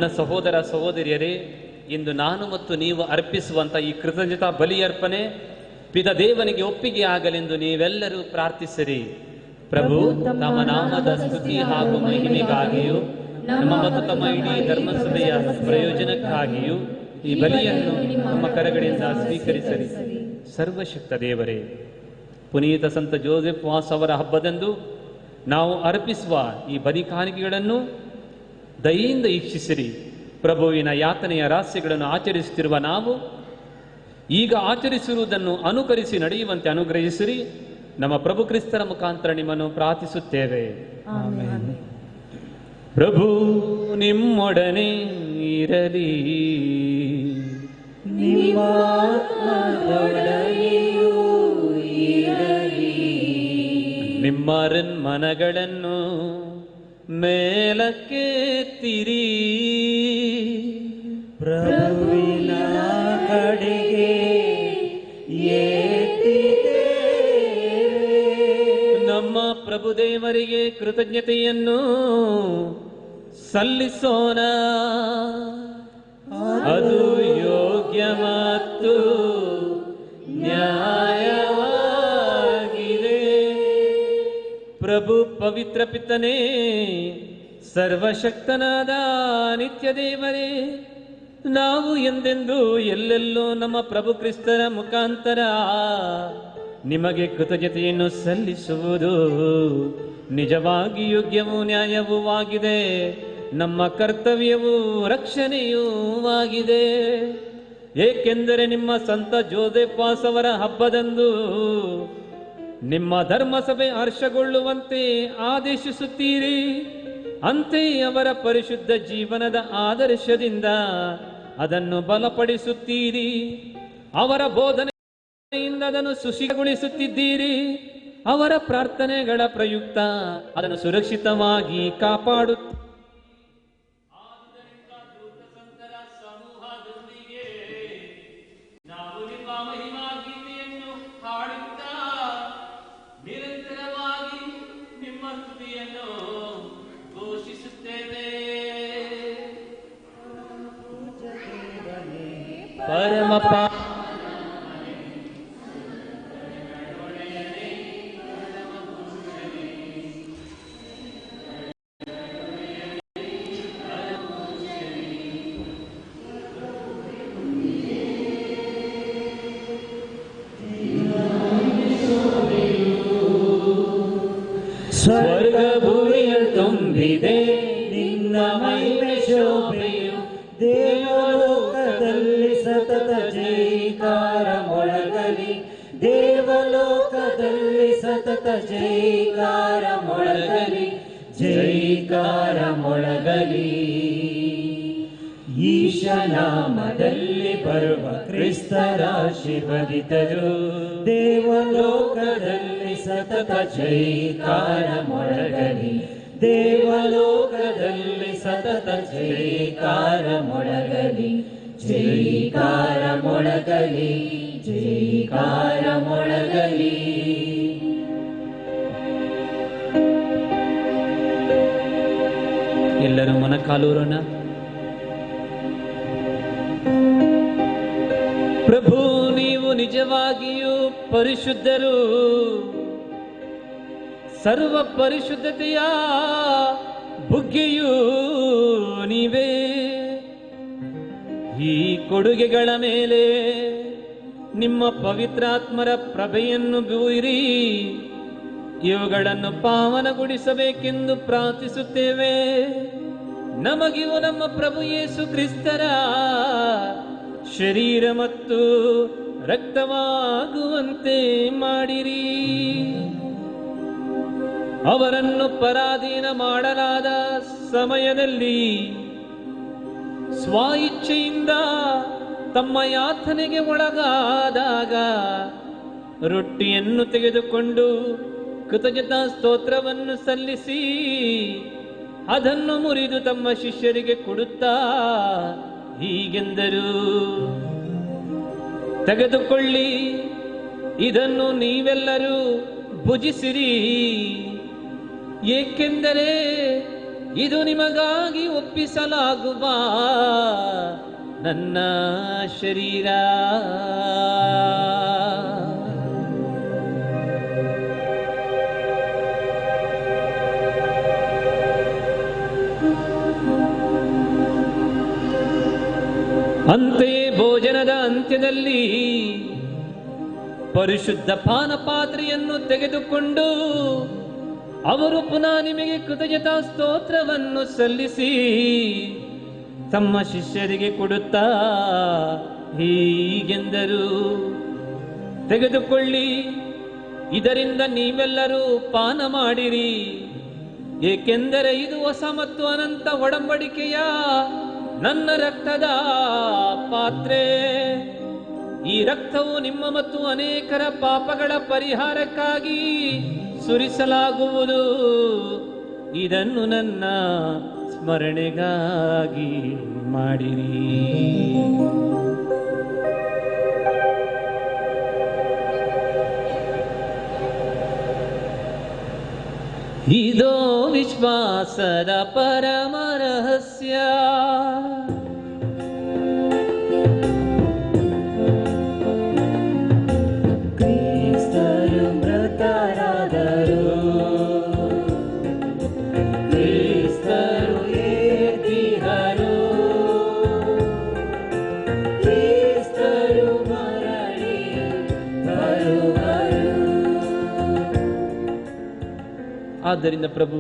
ನನ್ನ ಸಹೋದರ ಸಹೋದರಿಯರೇ, ಇಂದು ನಾನು ಮತ್ತು ನೀವು ಅರ್ಪಿಸುವಂಥ ಈ ಕೃತಜ್ಞತಾ ಬಲಿಯರ್ಪಣೆ ಪಿತ ದೇವನಿಗೆ ಒಪ್ಪಿಗೆ ಆಗಲೆಂದು ನೀವೆಲ್ಲರೂ ಪ್ರಾರ್ಥಿಸಿರಿ. ಪ್ರಭು ತಮ್ಮ ನಾಮದ ಸ್ತುತಿ ಹಾಗೂ ಮಹಿಮೆಗಾಗಿಯೂ ನಮ್ಮ ಮತ್ತು ತಮ್ಮ ಇಡೀ ಧರ್ಮಸಭೆಯ ಪ್ರಯೋಜನಕ್ಕಾಗಿಯೂ ಈ ಬಲಿಯನ್ನು ನಮ್ಮ ಕರಗಳಿಂದ ಸ್ವೀಕರಿಸಲಿ. ಸರ್ವಶಕ್ತ ದೇವರೇ, ಪುನೀತ ಸಂತ ಜೋಸೆಫ್ ವಾಸ್ ಅವರ ಹಬ್ಬದಂದು ನಾವು ಅರ್ಪಿಸುವ ಈ ಬಲಿ ಕಾಣಿಕೆಗಳನ್ನು ದಯೆಯಿಂದ ಈಕ್ಷಿಸಿರಿ. ಪ್ರಭುವಿನ ಯಾತನೆಯ ರಹಸ್ಯಗಳನ್ನು ಆಚರಿಸುತ್ತಿರುವ ನಾವು ಈಗ ಆಚರಿಸಿರುವುದನ್ನು ಅನುಕರಿಸಿ ನಡೆಯುವಂತೆ ಅನುಗ್ರಹಿಸಿರಿ. ನಮ್ಮ ಪ್ರಭು ಕ್ರಿಸ್ತರ ಮುಖಾಂತರ ನಿಮ್ಮನ್ನು ಪ್ರಾರ್ಥಿಸುತ್ತೇವೆ. ಪ್ರಭು ನಿಮ್ಮೊಡನೆ ಇರಲಿ. ನಿಮ್ಮ ಮನಗಳನ್ನು ಮೇಲಕ್ಕೆತ್ತಿರಿ. ಪ್ರಭುವಿನ ಕಡೆಗೆ ನಮ್ಮ ಪ್ರಭು ದೇವರಿಗೆ ಕೃತಜ್ಞತೆಯನ್ನು ಸಲ್ಲಿಸೋಣ. ಅದು ಯೋಗ್ಯ ಮತ್ತು ನ್ಯಾಯವಾಗಿದೆ. ಪ್ರಭು ಪವಿತ್ರ ಪಿತನೇ, ಸರ್ವಶಕ್ತನಾದ ನಿತ್ಯ ದೇವರೇ, ನಾವು ಎಂದೆಂದೂ ಎಲ್ಲೆಲ್ಲೂ ನಮ್ಮ ಪ್ರಭು ಕ್ರಿಸ್ತರ ಮುಖಾಂತರ ನಿಮಗೆ ಕೃತಜ್ಞತೆಯನ್ನು ಸಲ್ಲಿಸುವುದು ನಿಜವಾಗಿ ಯೋಗ್ಯವೂ ನ್ಯಾಯವೂ ಆಗಿದೆ. ನಮ್ಮ ಕರ್ತವ್ಯವೂ ರಕ್ಷಣೆಯೂ ಆಗಿದೆ. ಏಕೆಂದರೆ ನಿಮ್ಮ ಸಂತ ಜೋಸೆಫ್ ವಾಸ್ ಅವರ ಹಬ್ಬದಂದು ನಿಮ್ಮ ಧರ್ಮಸಭೆ ಹರ್ಷಗೊಳ್ಳುವಂತೆ ಆದೇಶಿಸುತ್ತೀರಿ. ಅಂತೆಯೇ ಅವರ ಪರಿಶುದ್ಧ ಜೀವನದ ಆದರ್ಶದಿಂದ ಅದನ್ನು ಬಲಪಡಿಸುತ್ತೀರಿ. ಅವರ ಬೋಧನೆಯಿಂದ ಅದನ್ನು ಸುಶಿಗೊಳಿಸುತ್ತಿದ್ದೀರಿ. ಅವರ ಪ್ರಾರ್ಥನೆಗಳ ಪ್ರಯುಕ್ತ ಅದನ್ನು ಸುರಕ್ಷಿತವಾಗಿ ಕಾಪಾಡುತ್ತೀರಿ. ಸಮೂಹದೊಂದಿಗೆ ನಾವು ನಿಮ್ಮ ಮಹಿಮಾ ಗೀತೆಯನ್ನು ಹಾಡುತ್ತಾ ನಿರಂತರವಾಗಿ ನಿಮ್ಮ ಸ್ತುತಿಯನ್ನು ಘೋಷಿಸುತ್ತೇವೆ. ಪರಮ ಸ್ವರ್ಗ ಭೂಮಿಯ ತುಂಬಿದೆ ನಿನ್ನ ಮಹಿಮೆ ಶೋಭೆಯು. ದೇವಲೋಕದಲ್ಲಿ ಸತತ ಜೈಕಾರ ಮೊಳಗಲಿ. ದೇವಲೋಕದಲ್ಲಿ ಸತತ ಜೈಕಾರ ಮೊಳಗಲಿ. ಜೈಕಾರ ಮೊಳಗಲಿ. ಈಶನಾಮದಲ್ಲಿ ಬರುವ ಕ್ರಿಸ್ತರ ಶಿವದಿತರು. ದೇವಲೋಕದಲ್ಲಿ ಸತತ ಜೈಕಾರ ಮೊಳಗಲಿ. ದೇವಲೋಕದಲ್ಲಿ ಸತತ ಜೈಕಾರ ಮೊಳಗಲಿ. ಜೈಕಾರ ಮೊಳಗಲಿ. ಜೈಕಾರ ಮೊಳಗಲಿ. ಎಲ್ಲರೂ ಮೊಣಕಾಲೂರೋಣ. ಪ್ರಭು, ನೀವು ನಿಜವಾಗಿಯೂ ಪರಿಶುದ್ಧರು. ಸರ್ವ ಪರಿಶುದ್ಧತೆಯ ಬುಗ್ಗೆಯೂ ನೀವೇ. ಈ ಕೊಡುಗೆಗಳ ಮೇಲೆ ನಿಮ್ಮ ಪವಿತ್ರಾತ್ಮರ ಪ್ರಭೆಯನ್ನು ಬೀರಿ ಇವುಗಳನ್ನು ಪಾವನಗೊಳಿಸಬೇಕೆಂದು ಪ್ರಾರ್ಥಿಸುತ್ತೇವೆ. ನಮಗಿವು ನಮ್ಮ ಪ್ರಭು ಯೇಸು ಕ್ರಿಸ್ತರ ಶರೀರ ಮತ್ತು ರಕ್ತವಾಗುವಂತೆ ಮಾಡಿರಿ. ಅವರನ್ನು ಪರಾಧೀನ ಮಾಡಲಾದ ಸಮಯದಲ್ಲಿ ಸ್ವ ಇಚ್ಛೆಯಿಂದ ತಮ್ಮ ಯಾತನೆಗೆ ಒಳಗಾದಾಗ ರೊಟ್ಟಿಯನ್ನು ತೆಗೆದುಕೊಂಡು ಕೃತಜ್ಞತಾ ಸ್ತೋತ್ರವನ್ನು ಸಲ್ಲಿಸಿ ಅದನ್ನು ಮುರಿದು ತಮ್ಮ ಶಿಷ್ಯರಿಗೆ ಕೊಡುತ್ತಾ ಹೀಗೆಂದರು, ತೆಗೆದುಕೊಳ್ಳಿ, ಇದನ್ನು ನೀವೆಲ್ಲರೂ ಭುಜಿಸಿರಿ. ಏಕೆಂದರೆ ಇದು ನಿಮಗಾಗಿ ಒಪ್ಪಿಸಲಾಗುವ ನನ್ನ ಶರೀರ. ಅಂತೆಯೇ ಭೋಜನದ ಅಂತ್ಯದಲ್ಲಿ ಪರಿಶುದ್ಧ ಪಾನಪಾತ್ರೆಯನ್ನು ತೆಗೆದುಕೊಂಡು ಅವರು ಪುನಃ ನಿಮಗೆ ಕೃತಜ್ಞತಾ ಸ್ತೋತ್ರವನ್ನು ಸಲ್ಲಿಸಿ ತಮ್ಮ ಶಿಷ್ಯರಿಗೆ ಕೊಡುತ್ತಾ ಹೀಗೆಂದರು, ತೆಗೆದುಕೊಳ್ಳಿ, ಇದರಿಂದ ನೀವೆಲ್ಲರೂ ಪಾನ ಮಾಡಿರಿ, ಏಕೆಂದರೆ ಇದು ಹೊಸ ಮತ್ತು ಅನಂತ ಒಡಂಬಡಿಕೆಯ ನನ್ನ ರಕ್ತದ ಪಾತ್ರೆ. ಈ ರಕ್ತವು ನಿಮ್ಮ ಮತ್ತು ಅನೇಕರ ಪಾಪಗಳ ಪರಿಹಾರಕ್ಕಾಗಿ ಸುರಿಸಲಾಗುವುದು. ಇದನ್ನು ನನ್ನ ಸ್ಮರಣೆಗಾಗಿ ಮಾಡಿರಿ. ಇದೋ ವಿಶ್ವಾಸದ ಪರಮ ರಹಸ್ಯ. ಕ್ರಿಸ್ತರು ಮೃತರಾದರು, ಕ್ರಿಸ್ತರು ಎದ್ದಿಹರು, ಕ್ರಿಸ್ತರು ಮರಳಿ ಬರುವರು. ಆದ್ದರಿಂದ ಪ್ರಭು,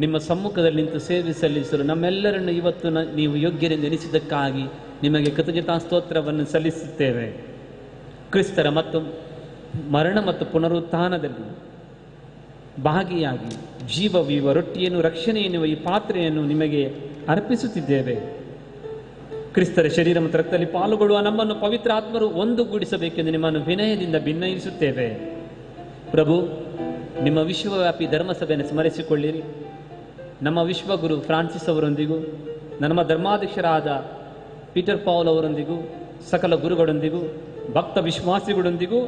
ನಿಮ್ಮ ಸಮ್ಮುಖದಲ್ಲಿ ನಿಂತು ಸೇವೆ ಸಲ್ಲಿಸಲು ನಮ್ಮೆಲ್ಲರನ್ನು ಇವತ್ತು ನೀವು ಯೋಗ್ಯರೆಂದು ಎನಿಸಿದ್ದಕ್ಕಾಗಿ ನಿಮಗೆ ಕೃತಜ್ಞತಾ ಸ್ತೋತ್ರವನ್ನು ಸಲ್ಲಿಸುತ್ತೇವೆ. ಕ್ರಿಸ್ತರ ಮತ್ತು ಮರಣ ಮತ್ತು ಪುನರುತ್ಥಾನದಲ್ಲಿ ಭಾಗಿಯಾಗಿ ಜೀವವೀವ ರೊಟ್ಟಿಯನ್ನು, ರಕ್ಷಣೆ ಎನ್ನುವ ಈ ಪಾತ್ರೆಯನ್ನು ನಿಮಗೆ ಅರ್ಪಿಸುತ್ತಿದ್ದೇವೆ. ಕ್ರಿಸ್ತರ ಶರೀರ ಮತ್ತು ರಕ್ತದಲ್ಲಿ ಪಾಲುಗೊಳ್ಳುವ ನಮ್ಮನ್ನು ಪವಿತ್ರ ಆತ್ಮರು ಒಂದುಗೂಡಿಸಬೇಕೆಂದು ನಿಮ್ಮನ್ನು ವಿನಯದಿಂದ ಭಿನ್ನಯಿಸುತ್ತೇವೆ. ಪ್ರಭು, ನಿಮ್ಮ ವಿಶ್ವವ್ಯಾಪಿ ಧರ್ಮಸಭೆಯನ್ನು ಸ್ಮರಿಸಿಕೊಳ್ಳಿರಿ. ನಮ್ಮ ವಿಶ್ವಗುರು ಫ್ರಾನ್ಸಿಸ್ ಅವರೊಂದಿಗೂ, ನಮ್ಮ ಧರ್ಮಾಧ್ಯಕ್ಷರಾದ ಪೀಟರ್ ಪೌಲ್ ಅವರೊಂದಿಗೂ, ಸಕಲ ಗುರುಗಳೊಂದಿಗೂ, ಭಕ್ತ ವಿಶ್ವಾಸಿಗಳೊಂದಿಗೂ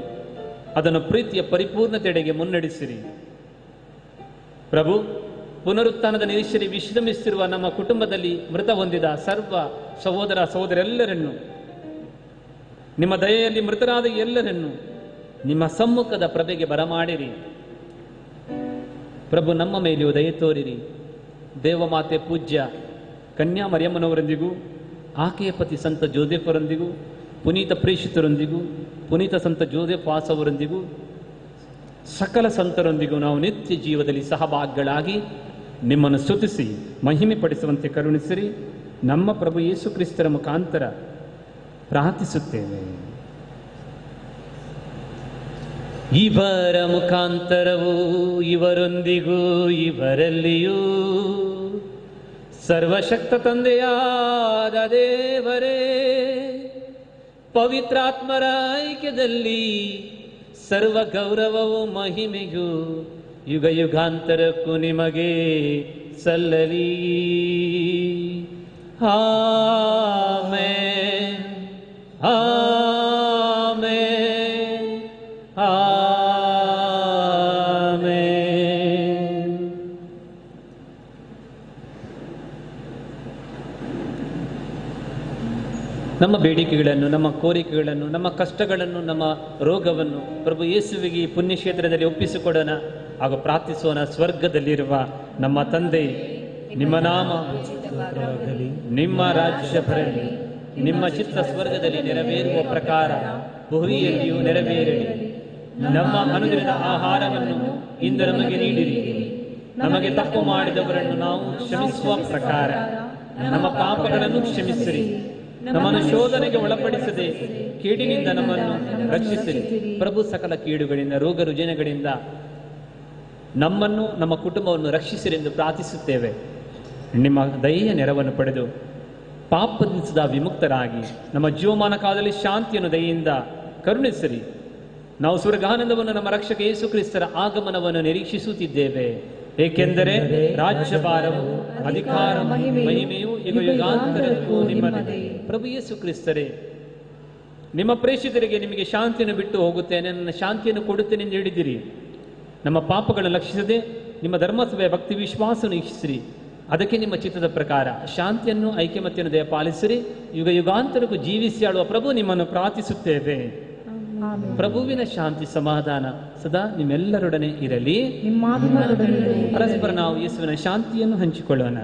ಅದನ್ನು ಪ್ರೀತಿಯ ಪರಿಪೂರ್ಣತೆಡೆಗೆ ಮುನ್ನಡೆಸಿರಿ. ಪ್ರಭು, ಪುನರುತ್ಥಾನದ ನಿರೀಕ್ಷೆಯಲ್ಲಿ ವಿಶ್ರಮಿಸುತ್ತಿರುವ ನಮ್ಮ ಕುಟುಂಬದಲ್ಲಿ ಮೃತ ಹೊಂದಿದ ಸರ್ವ ಸಹೋದರ ಸಹೋದರೆಲ್ಲರನ್ನು, ನಿಮ್ಮ ದಯೆಯಲ್ಲಿ ಮೃತರಾದ ಎಲ್ಲರನ್ನು ನಿಮ್ಮ ಸಮ್ಮುಖದ ಪ್ರಭೆಗೆ ಬರಮಾಡಿರಿ. ಪ್ರಭು, ನಮ್ಮ ಮೇಲೆಯೂ ದಯೆ ತೋರಿರಿ. ದೇವಮಾತೆ ಪೂಜ್ಯ ಕನ್ಯಾ ಮರಿಯಮ್ಮನವರೊಂದಿಗೂ, ಆಕೆಯ ಪತಿ ಸಂತ ಜೋಸೆಫರೊಂದಿಗೂ, ಪುನೀತ ಪ್ರೇಷಿತರೊಂದಿಗೂ, ಪುನೀತ ಸಂತ ಜೋಸೆಫ್ ವಾಸ್ ಅವರೊಂದಿಗೂ, ಸಕಲ ಸಂತರೊಂದಿಗೂ ನಾವು ನಿತ್ಯ ಜೀವದಲ್ಲಿ ಸಹಭಾಗಿಗಳಾಗಿ ನಿಮ್ಮನ್ನು ಸ್ತುತಿಸಿ ಮಹಿಮೆ ಪಡಿಸುವಂತೆ ಕರುಣಿಸಿರಿ. ನಮ್ಮ ಪ್ರಭು ಯೇಸು ಕ್ರಿಸ್ತರ ಮುಖಾಂತರ ಪ್ರಾರ್ಥಿಸುತ್ತೇವೆ. ಇವರ ಮುಖಾಂತರವೂ ಇವರೊಂದಿಗೂ ಇವರಲ್ಲಿಯೂ ಸರ್ವಶಕ್ತ ತಂದೆಯಾದ ದೇವರೇ, ಪವಿತ್ರಾತ್ಮರ ಐಕ್ಯದಲ್ಲಿ ಸರ್ವ ಗೌರವವು ಮಹಿಮೆಯು ಯುಗ ಯುಗಾಂತರಕ್ಕೂ ನಿಮಗೆ ಸಲ್ಲಲಿ. Amen, amen, amen. ನಮ್ಮ ಬೇಡಿಕೆಗಳನ್ನು, ನಮ್ಮ ಕೋರಿಕೆಗಳನ್ನು, ನಮ್ಮ ಕಷ್ಟಗಳನ್ನು, ನಮ್ಮ ರೋಗವನ್ನು ಪ್ರಭು ಯೇಸುವಿಗೆ ಈ ಪುಣ್ಯಕ್ಷೇತ್ರದಲ್ಲಿ ಒಪ್ಪಿಸಿಕೊಡೋಣ ಹಾಗೂ ಪ್ರಾರ್ಥಿಸೋಣ. ಸ್ವರ್ಗದಲ್ಲಿರುವ ನಮ್ಮ ತಂದೆ, ನಿಮ್ಮ ನಾಮ ಪವಿತ್ರವಾಗಲಿ. ನಿಮ್ಮ ರಾಜ್ಯ ಬರಲಿ, ನಿಮ್ಮ ಚಿತ್ತ ಸ್ವರ್ಗದಲ್ಲಿ ನೆರವೇರುವ ಪ್ರಕಾರ ಭೂಮಿಯಲ್ಲಿಯೂ ನೆರವೇರಲಿ. ನಮ್ಮ ಅನುದಿನದ ಆಹಾರವನ್ನು ಇಂದು ನಮಗೆ ನೀಡಿರಿ. ನಮಗೆ ತಪ್ಪು ಮಾಡಿದವರನ್ನು ನಾವು ಕ್ಷಮಿಸುವ ಪ್ರಕಾರ ನಮ್ಮ ಪಾಪಗಳನ್ನು ಕ್ಷಮಿಸಿರಿ. ನಮ್ಮನ್ನು ಶೋಧನೆಗೆ ಒಳಪಡಿಸದೆ ಕೇಡಿನಿಂದ ನಮ್ಮನ್ನು ರಕ್ಷಿಸಿರಿ. ಪ್ರಭು, ಸಕಲ ಕೇಡುಗಳಿಂದ, ರೋಗ ರುಜಿನಗಳಿಂದ ನಮ್ಮನ್ನು, ನಮ್ಮ ಕುಟುಂಬವನ್ನು ರಕ್ಷಿಸಿರೆಂದು ಪ್ರಾರ್ಥಿಸುತ್ತೇವೆ. ನಿಮ್ಮ ದಯೆಯ ನೆರವನ್ನು ಪಡೆದು ಪಾಪದಿಂದ ವಿಮುಕ್ತರಾಗಿ ನಮ್ಮ ಜೀವಮಾನ ಕಾಲದಲ್ಲಿ ಶಾಂತಿಯನ್ನು ದಯೆಯಿಂದ ಕರುಣಿಸಿರಿ. ನಾವು ಸ್ವರ್ಗಾನಂದವನ್ನು, ನಮ್ಮ ರಕ್ಷಕ ಯೇಸು ಕ್ರಿಸ್ತರ ಆಗಮನವನ್ನು ನಿರೀಕ್ಷಿಸುತ್ತಿದ್ದೇವೆ. ಏಕೆಂದರೆ ರಾಜ್ಯಭಾರವು, ಅಧಿಕಾರ, ಮಹಿಮೆಯು ಯುಗ ಯುಗಾಂತರಕ್ಕೂ ನಿಮ್ಮದೇ. ಪ್ರಭು ಯೇಸು ಕ್ರಿಸ್ತರೇ, ನಿಮ್ಮ ಪ್ರೇಷಿತರಿಗೆ ನಿಮಗೆ ಶಾಂತಿಯನ್ನು ಬಿಟ್ಟು ಹೋಗುತ್ತೇನೆ, ನನ್ನ ಶಾಂತಿಯನ್ನು ಕೊಡುತ್ತೇನೆ ಎಂದು ಹೇಳಿದಿರಿ. ನಮ್ಮ ಪಾಪಗಳನ್ನು ಲಕ್ಷಿಸದೆ ನಿಮ್ಮ ಧರ್ಮಸಭೆಯ ಭಕ್ತಿ ವಿಶ್ವಾಸವನ್ನು ವೀಕ್ಷಿಸಿರಿ. ಅದಕ್ಕೆ ನಿಮ್ಮ ಚಿತ್ತದ ಪ್ರಕಾರ ಶಾಂತಿಯನ್ನು ಐಕ್ಯಮತ್ಯವನ್ನು ದಯಪಾಲಿಸಿರಿ. ಯುಗ ಯುಗಾಂತರಕ್ಕೂ ಜೀವಿಸಿ ಆಳುವ ಪ್ರಭು ನಿಮ್ಮನ್ನು ಪ್ರಾರ್ಥಿಸುತ್ತೇವೆ. ಪ್ರಭುವಿನ ಶಾಂತಿ ಸಮಾಧಾನ ಸದಾ ನಿಮ್ಮೆಲ್ಲರೊಡನೆ ಇರಲಿ. ಪರಸ್ಪರ ನಾವು ಯೇಸುವಿನ ಶಾಂತಿಯನ್ನು ಹಂಚಿಕೊಳ್ಳೋಣ.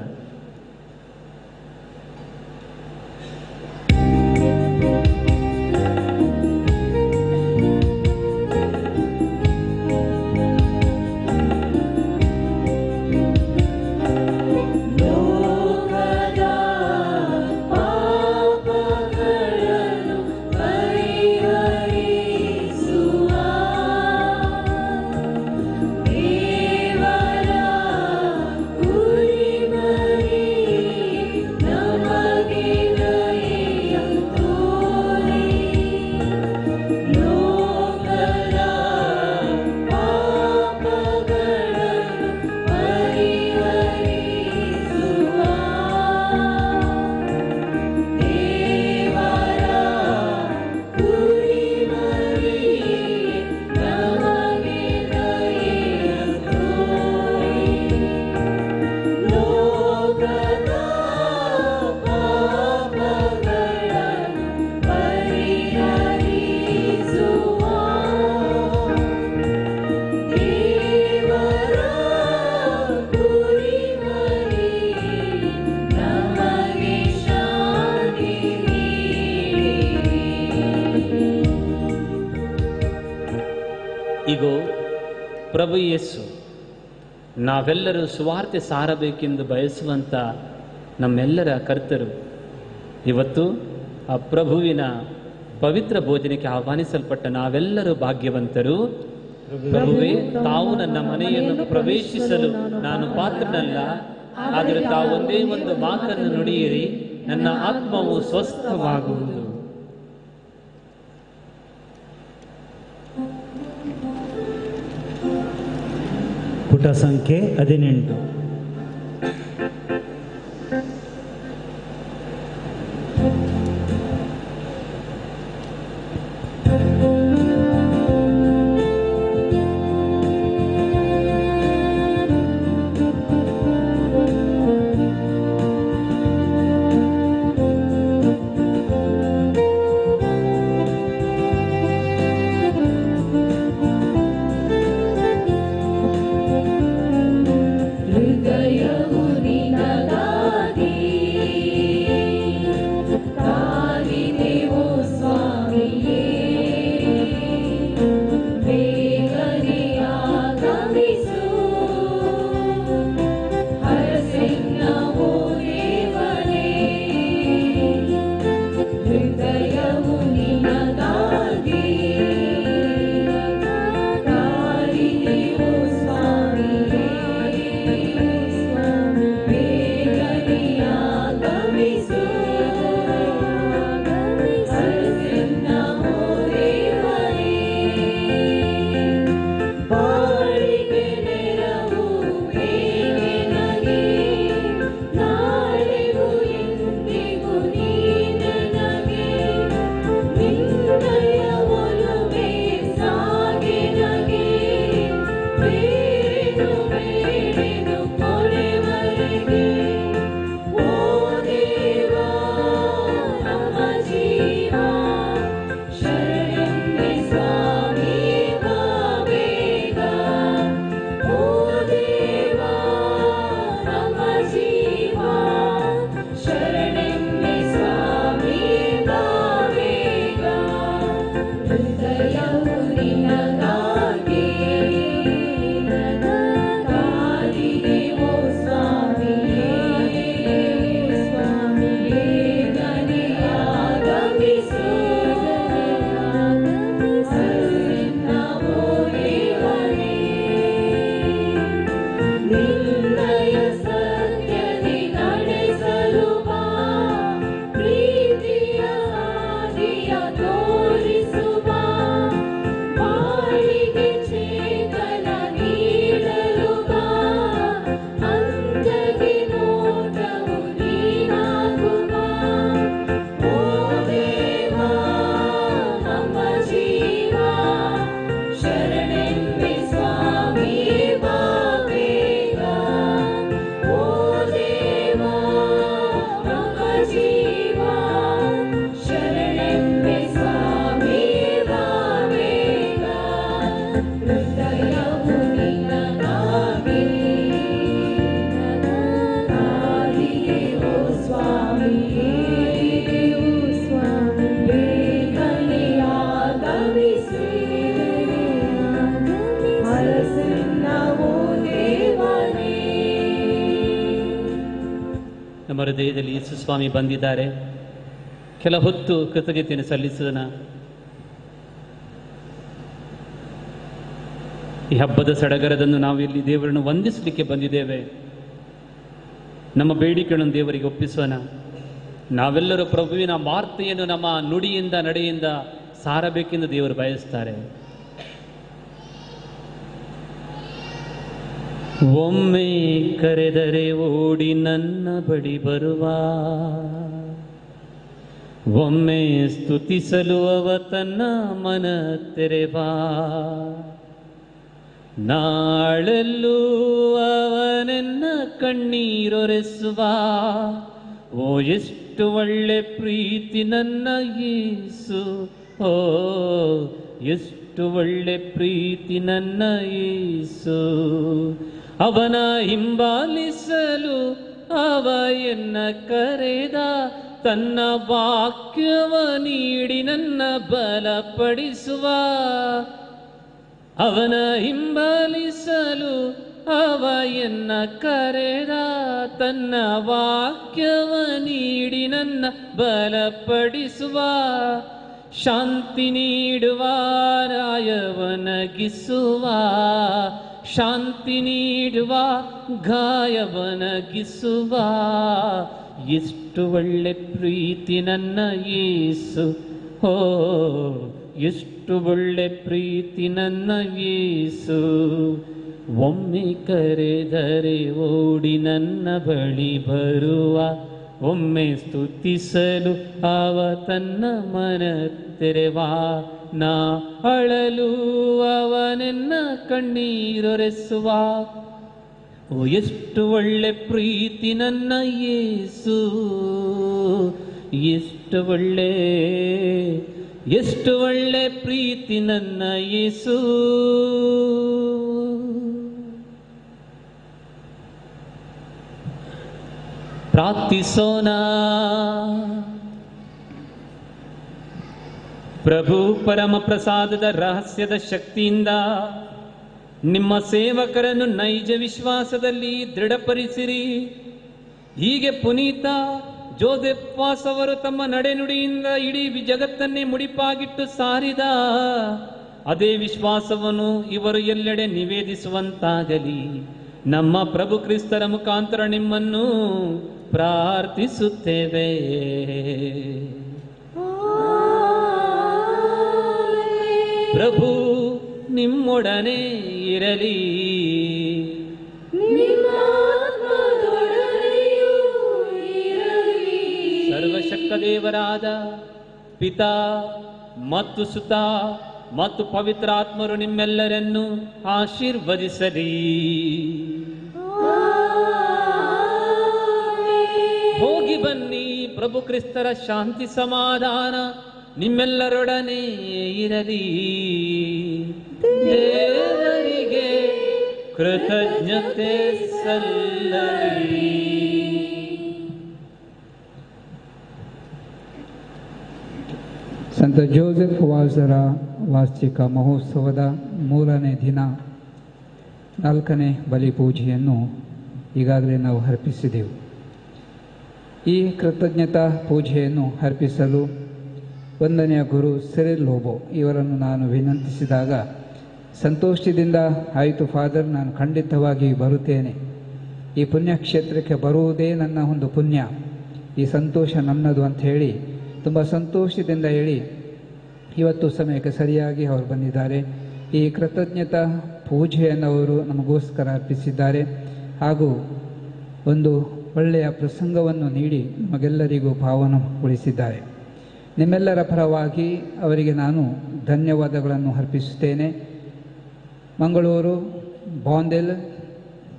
ಇಗೋ ಪ್ರಭು ಯೇಸು ನಾವೆಲ್ಲರೂ ಸುವಾರ್ತೆ ಸಾರಬೇಕೆಂದು ಬಯಸುವಂಥ ನಮ್ಮೆಲ್ಲರ ಕರ್ತರು ಇವತ್ತು ಆ ಪ್ರಭುವಿನ ಪವಿತ್ರ ಭೋಜನಕ್ಕೆ ಆಹ್ವಾನಿಸಲ್ಪಟ್ಟ ನಾವೆಲ್ಲರೂ ಭಾಗ್ಯವಂತರು. ಪ್ರಭುವೇ, ತಾವು ನನ್ನ ಮನೆಯನ್ನು ಪ್ರವೇಶಿಸಲು ನಾನು ಪಾತ್ರನಲ್ಲ, ಆದರೆ ತಾವು ಒಂದೇ ಒಂದು ಮಾತನ್ನು ನುಡಿಯಿರಿ, ನನ್ನ ಆತ್ಮವು ಸ್ವಸ್ಥವಾಗುವುದು. ಪುಟ ಸಂಖ್ಯೆ 18. ಹೃದಯ ಹೃದಯವು ನಿನಗಾಗಿ ಕಾದಿದೆ ಓ ಸ್ವಾಮಿ ಬೇಗನೆ ಆಗಮಿಸಿ ಅರಸನ್ನ ಓ ದೇವನೇ. ನಮ್ಮ ಹೃದಯದಲ್ಲಿ ಯೇಸು ಸ್ವಾಮಿ ಬಂದಿದ್ದಾರೆ. ಕೆಲ ಹೊತ್ತು ಕೃತಜ್ಞತೆಯನ್ನು ಸಲ್ಲಿಸೋಣ. ಈ ಹಬ್ಬದ ಸಡಗರದಂದು ನಾವು ಇಲ್ಲಿ ದೇವರನ್ನು ವಂದಿಸಲಿಕ್ಕೆ ಬಂದಿದ್ದೇವೆ. ನಮ್ಮ ಬೇಡಿಕೆಗಳನ್ನು ದೇವರಿಗೆ ಒಪ್ಪಿಸೋಣ. ನಾವೆಲ್ಲರೂ ಪ್ರಭುವಿನ ವಾರ್ತೆಯನ್ನು ನಮ್ಮ ನುಡಿಯಿಂದ ನಡೆಯಿಂದ ಸಾರಬೇಕೆಂದು ದೇವರು ಬಯಸ್ತಾರೆ. ಒಮ್ಮೆ ಕರೆದರೆ ಓಡಿ ನನ್ನ ಬಳಿ ಬರುವ, ಒಮ್ಮೆ ಸ್ತುತಿಸಲು ಅವ ತನ್ನ ಮನ ತೆರೆವಾ, ನಾಳೆಲ್ಲೂ ಅವನೆನ್ನ ಕಣ್ಣೀರೊರೆಸುವ. ಓ ಎಷ್ಟು ಒಳ್ಳೆ ಪ್ರೀತಿ ನನ್ನ ಯೇಸು, ಓ ಎಷ್ಟು ಒಳ್ಳೆ ಪ್ರೀತಿ ನನ್ನ ಯೇಸು. ಅವನ ಹಿಂಬಾಲಿಸಲು ಅವ ಎನ್ನ ಕರೆದ, ತನ್ನ ವಾಕ್ಯವ ನೀಡಿ ನನ್ನ ಬಲಪಡಿಸುವ. ಅವನ ಹಿಂಬಾಲಿಸಲು ಅವ ಎನ್ನ ಕರೆದ, ತನ್ನ ವಾಕ್ಯವ ನೀಡಿ ನನ್ನ ಬಲಪಡಿಸುವ. ಶಾಂತಿ ನೀಡುವ ರಾಯವನಗಿಸುವ, ಶಾಂತಿ ನೀಡುವ ಗಾಯವನಗಿಸುವ. ಎಷ್ಟು ಒಳ್ಳೆ ಪ್ರೀತಿ ನನ್ನ ಯೇಸು, ಓ ಎಷ್ಟು ಒಳ್ಳೆ ಪ್ರೀತಿ ನನ್ನ ಯೇಸು. ಒಮ್ಮೆ ಕರೆದರೆ ಓಡಿ ನನ್ನ ಬಳಿ ಬರುವ, ಒಮ್ಮೆ ಸ್ತುತಿಸಲು ಅವ ತನ್ನ ಮನ ತೆರೆವಾ. ನಾ ಅಳಲು ಅವನೆನ್ನ ಕಣ್ಣೀರೊರೆಸುವ. ಓ ಎಷ್ಟು ಒಳ್ಳೆ ಪ್ರೀತಿ ನನ್ನ ಯೇಸು, ಎಷ್ಟು ಒಳ್ಳೆ ಪ್ರೀತಿ ನನ್ನ ಯೇಸು. ಪ್ರಾರ್ಥಿಸೋಣ. ಪ್ರಭು ಪರಮ ಪ್ರಸಾದದ ರಹಸ್ಯದ ಶಕ್ತಿಯಿಂದ ನಿಮ್ಮ ಸೇವಕರನ್ನು ನೈಜ ವಿಶ್ವಾಸದಲ್ಲಿ ದೃಢಪಡಿಸಿರಿ. ಹೀಗೆ ಪುನೀತ ಜೋಸೆಫ್ ವಾಸ್ ಅವರು ತಮ್ಮ ನಡೆನುಡಿಯಿಂದ ಇಡೀ ಜಗತ್ತನ್ನೇ ಮುಡಿಪಾಗಿಟ್ಟು ಸಾರಿದ ಅದೇ ವಿಶ್ವಾಸವನ್ನು ಇವರು ಎಲ್ಲೆಡೆ ನಿವೇದಿಸುವಂತಾಗಲಿ. ನಮ್ಮ ಪ್ರಭು ಕ್ರಿಸ್ತರ ಮುಖಾಂತರ ನಿಮ್ಮನ್ನು ಪ್ರಾರ್ಥಿಸುತ್ತೇವೆ. ಪ್ರಭು ನಿಮ್ಮೊಡನೆ ಇರಲಿ. ಸರ್ವಶಕ್ತ ದೇವರಾದ ಪಿತಾ ಮತ್ತು ಸುತ ಮತ್ತು ಪವಿತ್ರಾತ್ಮರು ನಿಮ್ಮೆಲ್ಲರನ್ನು ಆಶೀರ್ವದಿಸಲಿ. ಹೋಗಿ ಬನ್ನಿ. ಪ್ರಭು ಕ್ರಿಸ್ತರ ಶಾಂತಿ ಸಮಾಧಾನ ನಿಮ್ಮೆಲ್ಲರೊಡನೆ ಇರಲಿ. ದೇವರಿಗೆ ಕೃತಜ್ಞತೆ ಸಲ್ಲಲಿ. ಸಂತ ಜೋಸೆಫ್ ವಾಸರ ವಾರ್ಷಿಕ ಮಹೋತ್ಸವದ 3ನೇ ದಿನ 4ನೇ ಬಲಿಪೂಜೆಯನ್ನು ಈಗಾಗಲೇ ನಾವು ಅರ್ಪಿಸಿದೆವು. ಈ ಕೃತಜ್ಞತಾ ಪೂಜೆಯನ್ನು ಅರ್ಪಿಸಲು ಒಂದನೆಯ ಗುರು ಸಿರಿಲ್ ಲೋಬೋ ಇವರನ್ನು ನಾನು ವಿನಂತಿಸಿದಾಗ ಸಂತೋಷದಿಂದ ಆಯಿತು ಫಾದರ್, ನಾನು ಖಂಡಿತವಾಗಿ ಬರುತ್ತೇನೆ. ಈ ಪುಣ್ಯಕ್ಷೇತ್ರಕ್ಕೆ ಬರುವುದೇ ನನ್ನ ಒಂದು ಪುಣ್ಯ, ಈ ಸಂತೋಷ ನನ್ನದು ಅಂತ ಹೇಳಿ ತುಂಬ ಸಂತೋಷದಿಂದ ಹೇಳಿ ಇವತ್ತು ಸಮಯಕ್ಕೆ ಸರಿಯಾಗಿ ಅವರು ಬಂದಿದ್ದಾರೆ. ಈ ಕೃತಜ್ಞತಾ ಪೂಜೆಯನ್ನು ಅವರು ನಮಗೋಸ್ಕರ ಅರ್ಪಿಸಿದ್ದಾರೆ ಹಾಗೂ ಒಂದು ಒಳ್ಳೆಯ ಪ್ರಸಂಗವನ್ನು ನೀಡಿ ನಮಗೆಲ್ಲರಿಗೂ ಪಾವನಗೊಳಿಸಿದ್ದಾರೆ. ನಿಮ್ಮೆಲ್ಲರ ಪರವಾಗಿ ಅವರಿಗೆ ನಾನು ಧನ್ಯವಾದಗಳನ್ನು ಅರ್ಪಿಸುತ್ತೇನೆ. ಮಂಗಳೂರು ಬಾಂದೆಲ್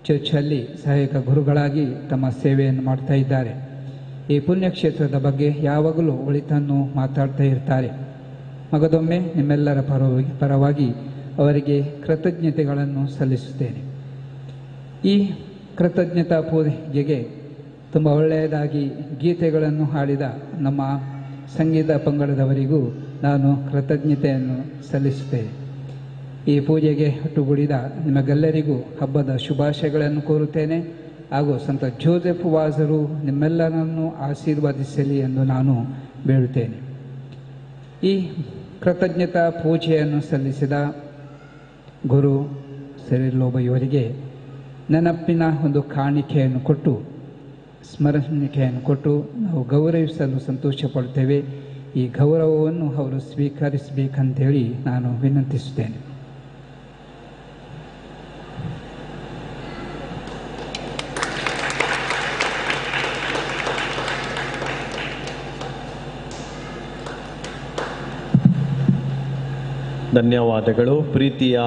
ಚರ್ಚಲ್ಲಿ ಸಹಾಯಕ ಗುರುಗಳಾಗಿ ತಮ್ಮ ಸೇವೆಯನ್ನು ಮಾಡ್ತಾ ಇದ್ದಾರೆ. ಈ ಪುಣ್ಯಕ್ಷೇತ್ರದ ಬಗ್ಗೆ ಯಾವಾಗಲೂ ಒಳಿತನ್ನು ಮಾತಾಡ್ತಾ ಇರ್ತಾರೆ. ಮಗದೊಮ್ಮೆ ನಿಮ್ಮೆಲ್ಲರ ಪರವಾಗಿ ಅವರಿಗೆ ಕೃತಜ್ಞತೆಗಳನ್ನು ಸಲ್ಲಿಸುತ್ತೇನೆ. ಈ ಕೃತಜ್ಞತಾ ಪೂಜೆಗೆ ತುಂಬ ಒಳ್ಳೆಯದಾಗಿ ಗೀತೆಗಳನ್ನು ಹಾಡಿದ ನಮ್ಮ ಸಂಗೀತ ಪಂಗಡದವರಿಗೂ ನಾನು ಕೃತಜ್ಞತೆಯನ್ನು ಸಲ್ಲಿಸುತ್ತೇನೆ. ಈ ಪೂಜೆಗೆ ಒಟ್ಟುಗೂಡಿದ ನಿಮಗೆಲ್ಲರಿಗೂ ಹಬ್ಬದ ಶುಭಾಶಯಗಳನ್ನು ಕೋರುತ್ತೇನೆ ಹಾಗೂ ಸಂತ ಜೋಸೆಫ್ ವಾಜರು ನಿಮ್ಮೆಲ್ಲರನ್ನು ಆಶೀರ್ವದಿಸಲಿ ಎಂದು ನಾನು ಬೇಡುತ್ತೇನೆ. ಈ ಕೃತಜ್ಞತಾ ಪೂಜೆಯನ್ನು ಸಲ್ಲಿಸಿದ ಗುರು ಸೆರಿಲ್ಲೋಬ ಇವರಿಗೆ ನೆನಪಿನ ಒಂದು ಕಾಣಿಕೆಯನ್ನು ಕೊಟ್ಟು ಸ್ಮರಣಿಕೆಯನ್ನು ಕೊಟ್ಟು ನಾವು ಗೌರವಿಸಲು ಸಂತೋಷ ಪಡ್ತೇವೆ. ಈ ಗೌರವವನ್ನು ಅವರು ಸ್ವೀಕರಿಸಬೇಕಂತೇಳಿ ನಾನು ವಿನಂತಿಸುತ್ತೇನೆ. ಧನ್ಯವಾದಗಳು. ಪ್ರೀತಿಯ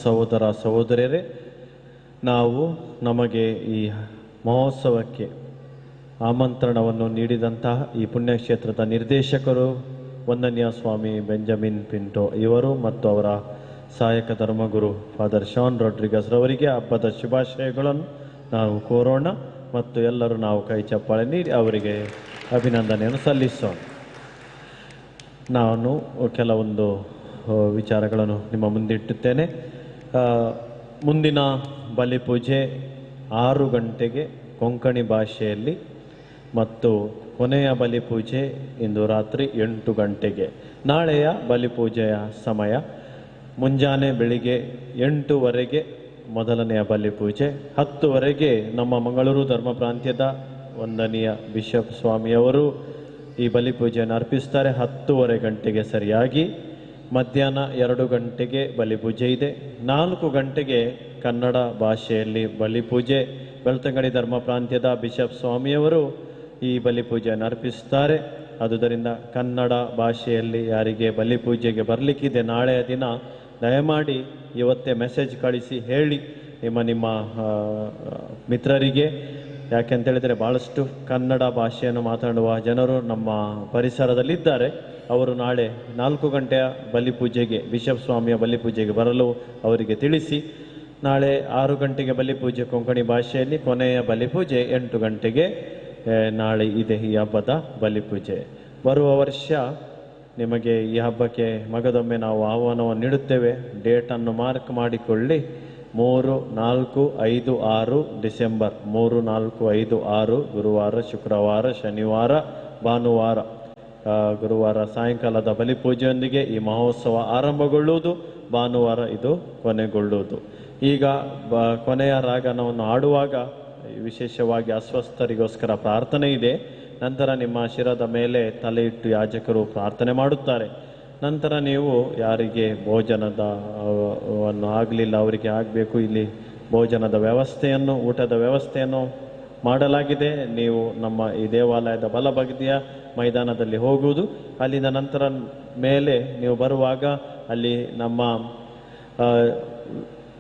ಸಹೋದರ ಸಹೋದರಿಯರೇ, ನಾವು ನಮಗೆ ಈ ಮಹೋತ್ಸವಕ್ಕೆ ಆಮಂತ್ರಣವನ್ನು ನೀಡಿದಂತಹ ಈ ಪುಣ್ಯಕ್ಷೇತ್ರದ ನಿರ್ದೇಶಕರು ವಂದನೀಯ ಸ್ವಾಮಿ ಬೆಂಜಮಿನ್ ಪಿಂಟೋ ಇವರು ಮತ್ತು ಅವರ ಸಹಾಯಕ ಧರ್ಮಗುರು ಫಾದರ್ ಶಾನ್ ರಾಡ್ರಿಗಸ್ ರವರಿಗೆ ಹಬ್ಬದ ಶುಭಾಶಯಗಳನ್ನು ನಾವು ಕೋರೋಣ ಮತ್ತು ಎಲ್ಲರೂ ನಾವು ಕೈ ಚಪ್ಪಾಳೆ ನೀಡಿ ಅವರಿಗೆ ಅಭಿನಂದನೆಯನ್ನು ಸಲ್ಲಿಸೋಣ. ನಾನು ಕೆಲವೊಂದು ವಿಚಾರಗಳನ್ನು ನಿಮ್ಮ ಮುಂದಿಟ್ಟುತ್ತೇನೆ. ಮುಂದಿನ ಬಲಿಪೂಜೆ 6 ಗಂಟೆಗೆ ಕೊಂಕಣಿ ಭಾಷೆಯಲ್ಲಿ ಮತ್ತು ಕೊನೆಯ ಬಲಿಪೂಜೆ ಇಂದು ರಾತ್ರಿ 8 ಗಂಟೆಗೆ. ನಾಳೆಯ ಬಲಿಪೂಜೆಯ ಸಮಯ ಮುಂಜಾನೆ ಬೆಳಿಗ್ಗೆ 8:00 ಮೊದಲನೆಯ ಬಲಿಪೂಜೆ, 10:00 ನಮ್ಮ ಮಂಗಳೂರು ಧರ್ಮ ಪ್ರಾಂತ್ಯದ ವಂದನೀಯ ಬಿಷಪ್ ಸ್ವಾಮಿಯವರು ಈ ಬಲಿಪೂಜೆಯನ್ನು ಅರ್ಪಿಸ್ತಾರೆ. 10:30 ಗಂಟೆಗೆ ಸರಿಯಾಗಿ ಮಧ್ಯಾಹ್ನ 2 ಗಂಟೆಗೆ ಬಲಿಪೂಜೆ ಇದೆ. 4 ಗಂಟೆಗೆ ಕನ್ನಡ ಭಾಷೆಯಲ್ಲಿ ಬಲಿಪೂಜೆ. ಬೆಳ್ತಂಗಡಿ ಧರ್ಮ ಪ್ರಾಂತ್ಯದ ಬಿಷಪ್ ಸ್ವಾಮಿಯವರು ಈ ಬಲಿಪೂಜೆಯನ್ನು ಅರ್ಪಿಸ್ತಾರೆ. ಆದುದರಿಂದ ಕನ್ನಡ ಭಾಷೆಯಲ್ಲಿ ಯಾರಿಗೆ ಬಲಿಪೂಜೆಗೆ ಬರಲಿಕ್ಕಿದೆ ನಾಳೆಯ ದಿನ ದಯಮಾಡಿ ಇವತ್ತೇ ಮೆಸೇಜ್ ಕಳಿಸಿ ಹೇಳಿ ನಿಮ್ಮ ಮಿತ್ರರಿಗೆ. ಯಾಕೆಂತೇಳಿದರೆ ಭಾಳಷ್ಟು ಕನ್ನಡ ಭಾಷೆಯನ್ನು ಮಾತನಾಡುವ ಜನರು ನಮ್ಮ ಪರಿಸರದಲ್ಲಿದ್ದಾರೆ. ಅವರು ನಾಳೆ 4 ಗಂಟೆಯ ಬಲಿಪೂಜೆಗೆ ಬಿಷಪ್ ಸ್ವಾಮಿಯ ಬಲಿಪೂಜೆಗೆ ಬರಲು ಅವರಿಗೆ ತಿಳಿಸಿ. ನಾಳೆ 6 ಗಂಟೆಗೆ ಬಲಿಪೂಜೆ ಕೊಂಕಣಿ ಭಾಷೆಯಲ್ಲಿ, ಕೊನೆಯ ಬಲಿಪೂಜೆ 8 ಗಂಟೆಗೆ ನಾಳೆ ಇದೆ ಈ ಹಬ್ಬದ ಬಲಿಪೂಜೆ. ಬರುವ ವರ್ಷ ನಿಮಗೆ ಈ ಹಬ್ಬಕ್ಕೆ ಮಗದೊಮ್ಮೆ ನಾವು ಆಹ್ವಾನವನ್ನು ನೀಡುತ್ತೇವೆ. ಡೇಟನ್ನು ಮಾರ್ಕ್ ಮಾಡಿಕೊಳ್ಳಿ. 3, 4, 5, 6 ಡಿಸೆಂಬರ್. 3, 4, 5, 6 ಗುರುವಾರ, ಶುಕ್ರವಾರ, ಶನಿವಾರ, ಭಾನುವಾರ. ಗುರುವಾರ ಸಾಯಂಕಾಲದ ಬಲಿಪೂಜೆಯೊಂದಿಗೆ ಈ ಮಹೋತ್ಸವ ಆರಂಭಗೊಳ್ಳುವುದು, ಭಾನುವಾರ ಇದು ಕೊನೆಗೊಳ್ಳುವುದು. ಈಗ ಕೊನೆಯ ರಾಗನವನ್ನು ಆಡುವಾಗ ವಿಶೇಷವಾಗಿ ಅಸ್ವಸ್ಥರಿಗೋಸ್ಕರ ಪ್ರಾರ್ಥನೆ ಇದೆ. ನಂತರ ನಿಮ್ಮ ಶಿರದ ಮೇಲೆ ತಲೆ ಇಟ್ಟು ಯಾಜಕರು ಪ್ರಾರ್ಥನೆ ಮಾಡುತ್ತಾರೆ. ನಂತರ ನೀವು ಯಾರಿಗೆ ಭೋಜನದ ಆಗಲಿಲ್ಲ ಅವರಿಗೆ ಆಗಬೇಕು. ಇಲ್ಲಿ ಭೋಜನದ ವ್ಯವಸ್ಥೆಯನ್ನು, ಊಟದ ವ್ಯವಸ್ಥೆಯನ್ನು ಮಾಡಲಾಗಿದೆ. ನೀವು ನಮ್ಮ ಈ ದೇವಾಲಯದ ಬಲಬದಿಯ ಮೈದಾನದಲ್ಲಿ ಹೋಗುವುದು. ಅಲ್ಲಿಂದ ನಂತರ ಮೇಲೆ ನೀವು ಬರುವಾಗ ಅಲ್ಲಿ ನಮ್ಮ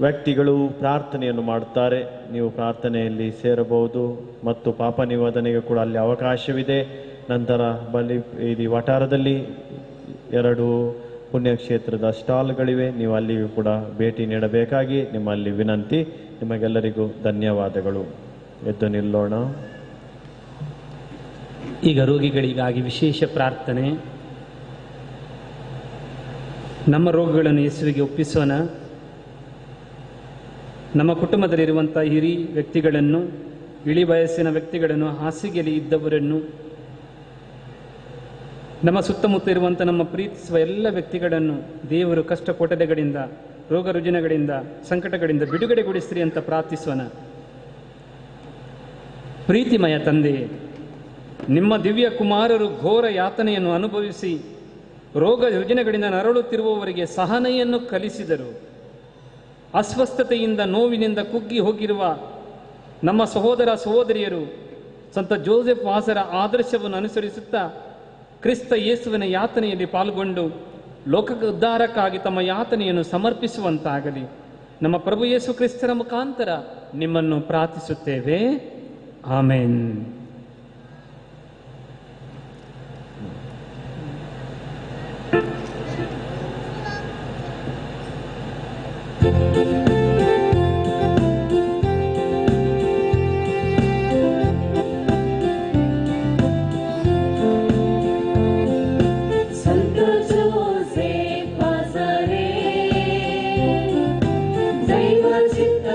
ವ್ಯಕ್ತಿಗಳು ಪ್ರಾರ್ಥನೆಯನ್ನು ಮಾಡುತ್ತಾರೆ. ನೀವು ಪ್ರಾರ್ಥನೆಯಲ್ಲಿ ಸೇರಬಹುದು ಮತ್ತು ಪಾಪ ನಿವೇದನೆಗೆ ಕೂಡ ಅಲ್ಲಿ ಅವಕಾಶವಿದೆ. ನಂತರ ಈ ವಠಾರದಲ್ಲಿ 2 ಪುಣ್ಯಕ್ಷೇತ್ರದ ಸ್ಟಾಲ್ಗಳಿವೆ. ನೀವು ಅಲ್ಲಿಗೂ ಕೂಡ ಭೇಟಿ ನೀಡಬೇಕಾಗಿ ನಿಮ್ಮಲ್ಲಿ ವಿನಂತಿ. ನಿಮಗೆಲ್ಲರಿಗೂ ಧನ್ಯವಾದಗಳು. ಎದ್ದು ನಿಲ್ಲೋಣ. ಈಗ ರೋಗಿಗಳಿಗಾಗಿ ವಿಶೇಷ ಪ್ರಾರ್ಥನೆ. ನಮ್ಮ ರೋಗಗಳನ್ನು ಯೇಸುವಿಗೆ ಒಪ್ಪಿಸೋಣ. ನಮ್ಮ ಕುಟುಂಬದಲ್ಲಿರುವಂಥ ಹಿರಿಯ ವ್ಯಕ್ತಿಗಳನ್ನು, ಇಳಿ ವಯಸ್ಸಿನ ವ್ಯಕ್ತಿಗಳನ್ನು, ಹಾಸಿಗೆಯಲ್ಲಿ ಇದ್ದವರನ್ನು, ನಮ್ಮ ಸುತ್ತಮುತ್ತ ಇರುವಂಥ ನಮ್ಮ ಪ್ರೀತಿಸುವ ಎಲ್ಲ ವ್ಯಕ್ತಿಗಳನ್ನು ದೇವರು ಕಷ್ಟ ಕೊಠಡಿಗಳಿಂದ, ರೋಗ ರುಜಿನಗಳಿಂದ, ಸಂಕಟಗಳಿಂದ ಬಿಡುಗಡೆಗೊಳಿಸಿರಿ ಅಂತ ಪ್ರಾರ್ಥಿಸೋಣ. ಪ್ರೀತಿಮಯ ತಂದೆ, ನಿಮ್ಮ ದಿವ್ಯ ಕುಮಾರರು ಘೋರ ಯಾತನೆಯನ್ನು ಅನುಭವಿಸಿ ರೋಗ ರುಜಿನಗಳಿಂದ ನರಳುತ್ತಿರುವವರಿಗೆ ಸಹನೆಯನ್ನು ಕಲಿಸಿದರು. ಅಸ್ವಸ್ಥತೆಯಿಂದ, ನೋವಿನಿಂದ ಕುಗ್ಗಿ ಹೋಗಿರುವ ನಮ್ಮ ಸಹೋದರ ಸಹೋದರಿಯರು ಸಂತ ಜೋಸೆಫ್ ವಾಸರ ಆದರ್ಶವನ್ನು ಅನುಸರಿಸುತ್ತಾ ಕ್ರಿಸ್ತ ಯೇಸುವಿನ ಯಾತನೆಯಲ್ಲಿ ಪಾಲ್ಗೊಂಡು ಲೋಕ ಉದ್ಧಾರಕ್ಕಾಗಿ ತಮ್ಮ ಯಾತನೆಯನ್ನು ಸಮರ್ಪಿಸುವಂತಾಗಲಿ. ನಮ್ಮ ಪ್ರಭು ಯೇಸು ಕ್ರಿಸ್ತರ ಮುಖಾಂತರ ನಿಮ್ಮನ್ನು ಪ್ರಾರ್ಥಿಸುತ್ತೇವೆ. ಆಮೇನ್. ಸಂತ ಜೋಸೆಫ್ ಬಾಸರೆ ದೈವ ಚಿತ್ತ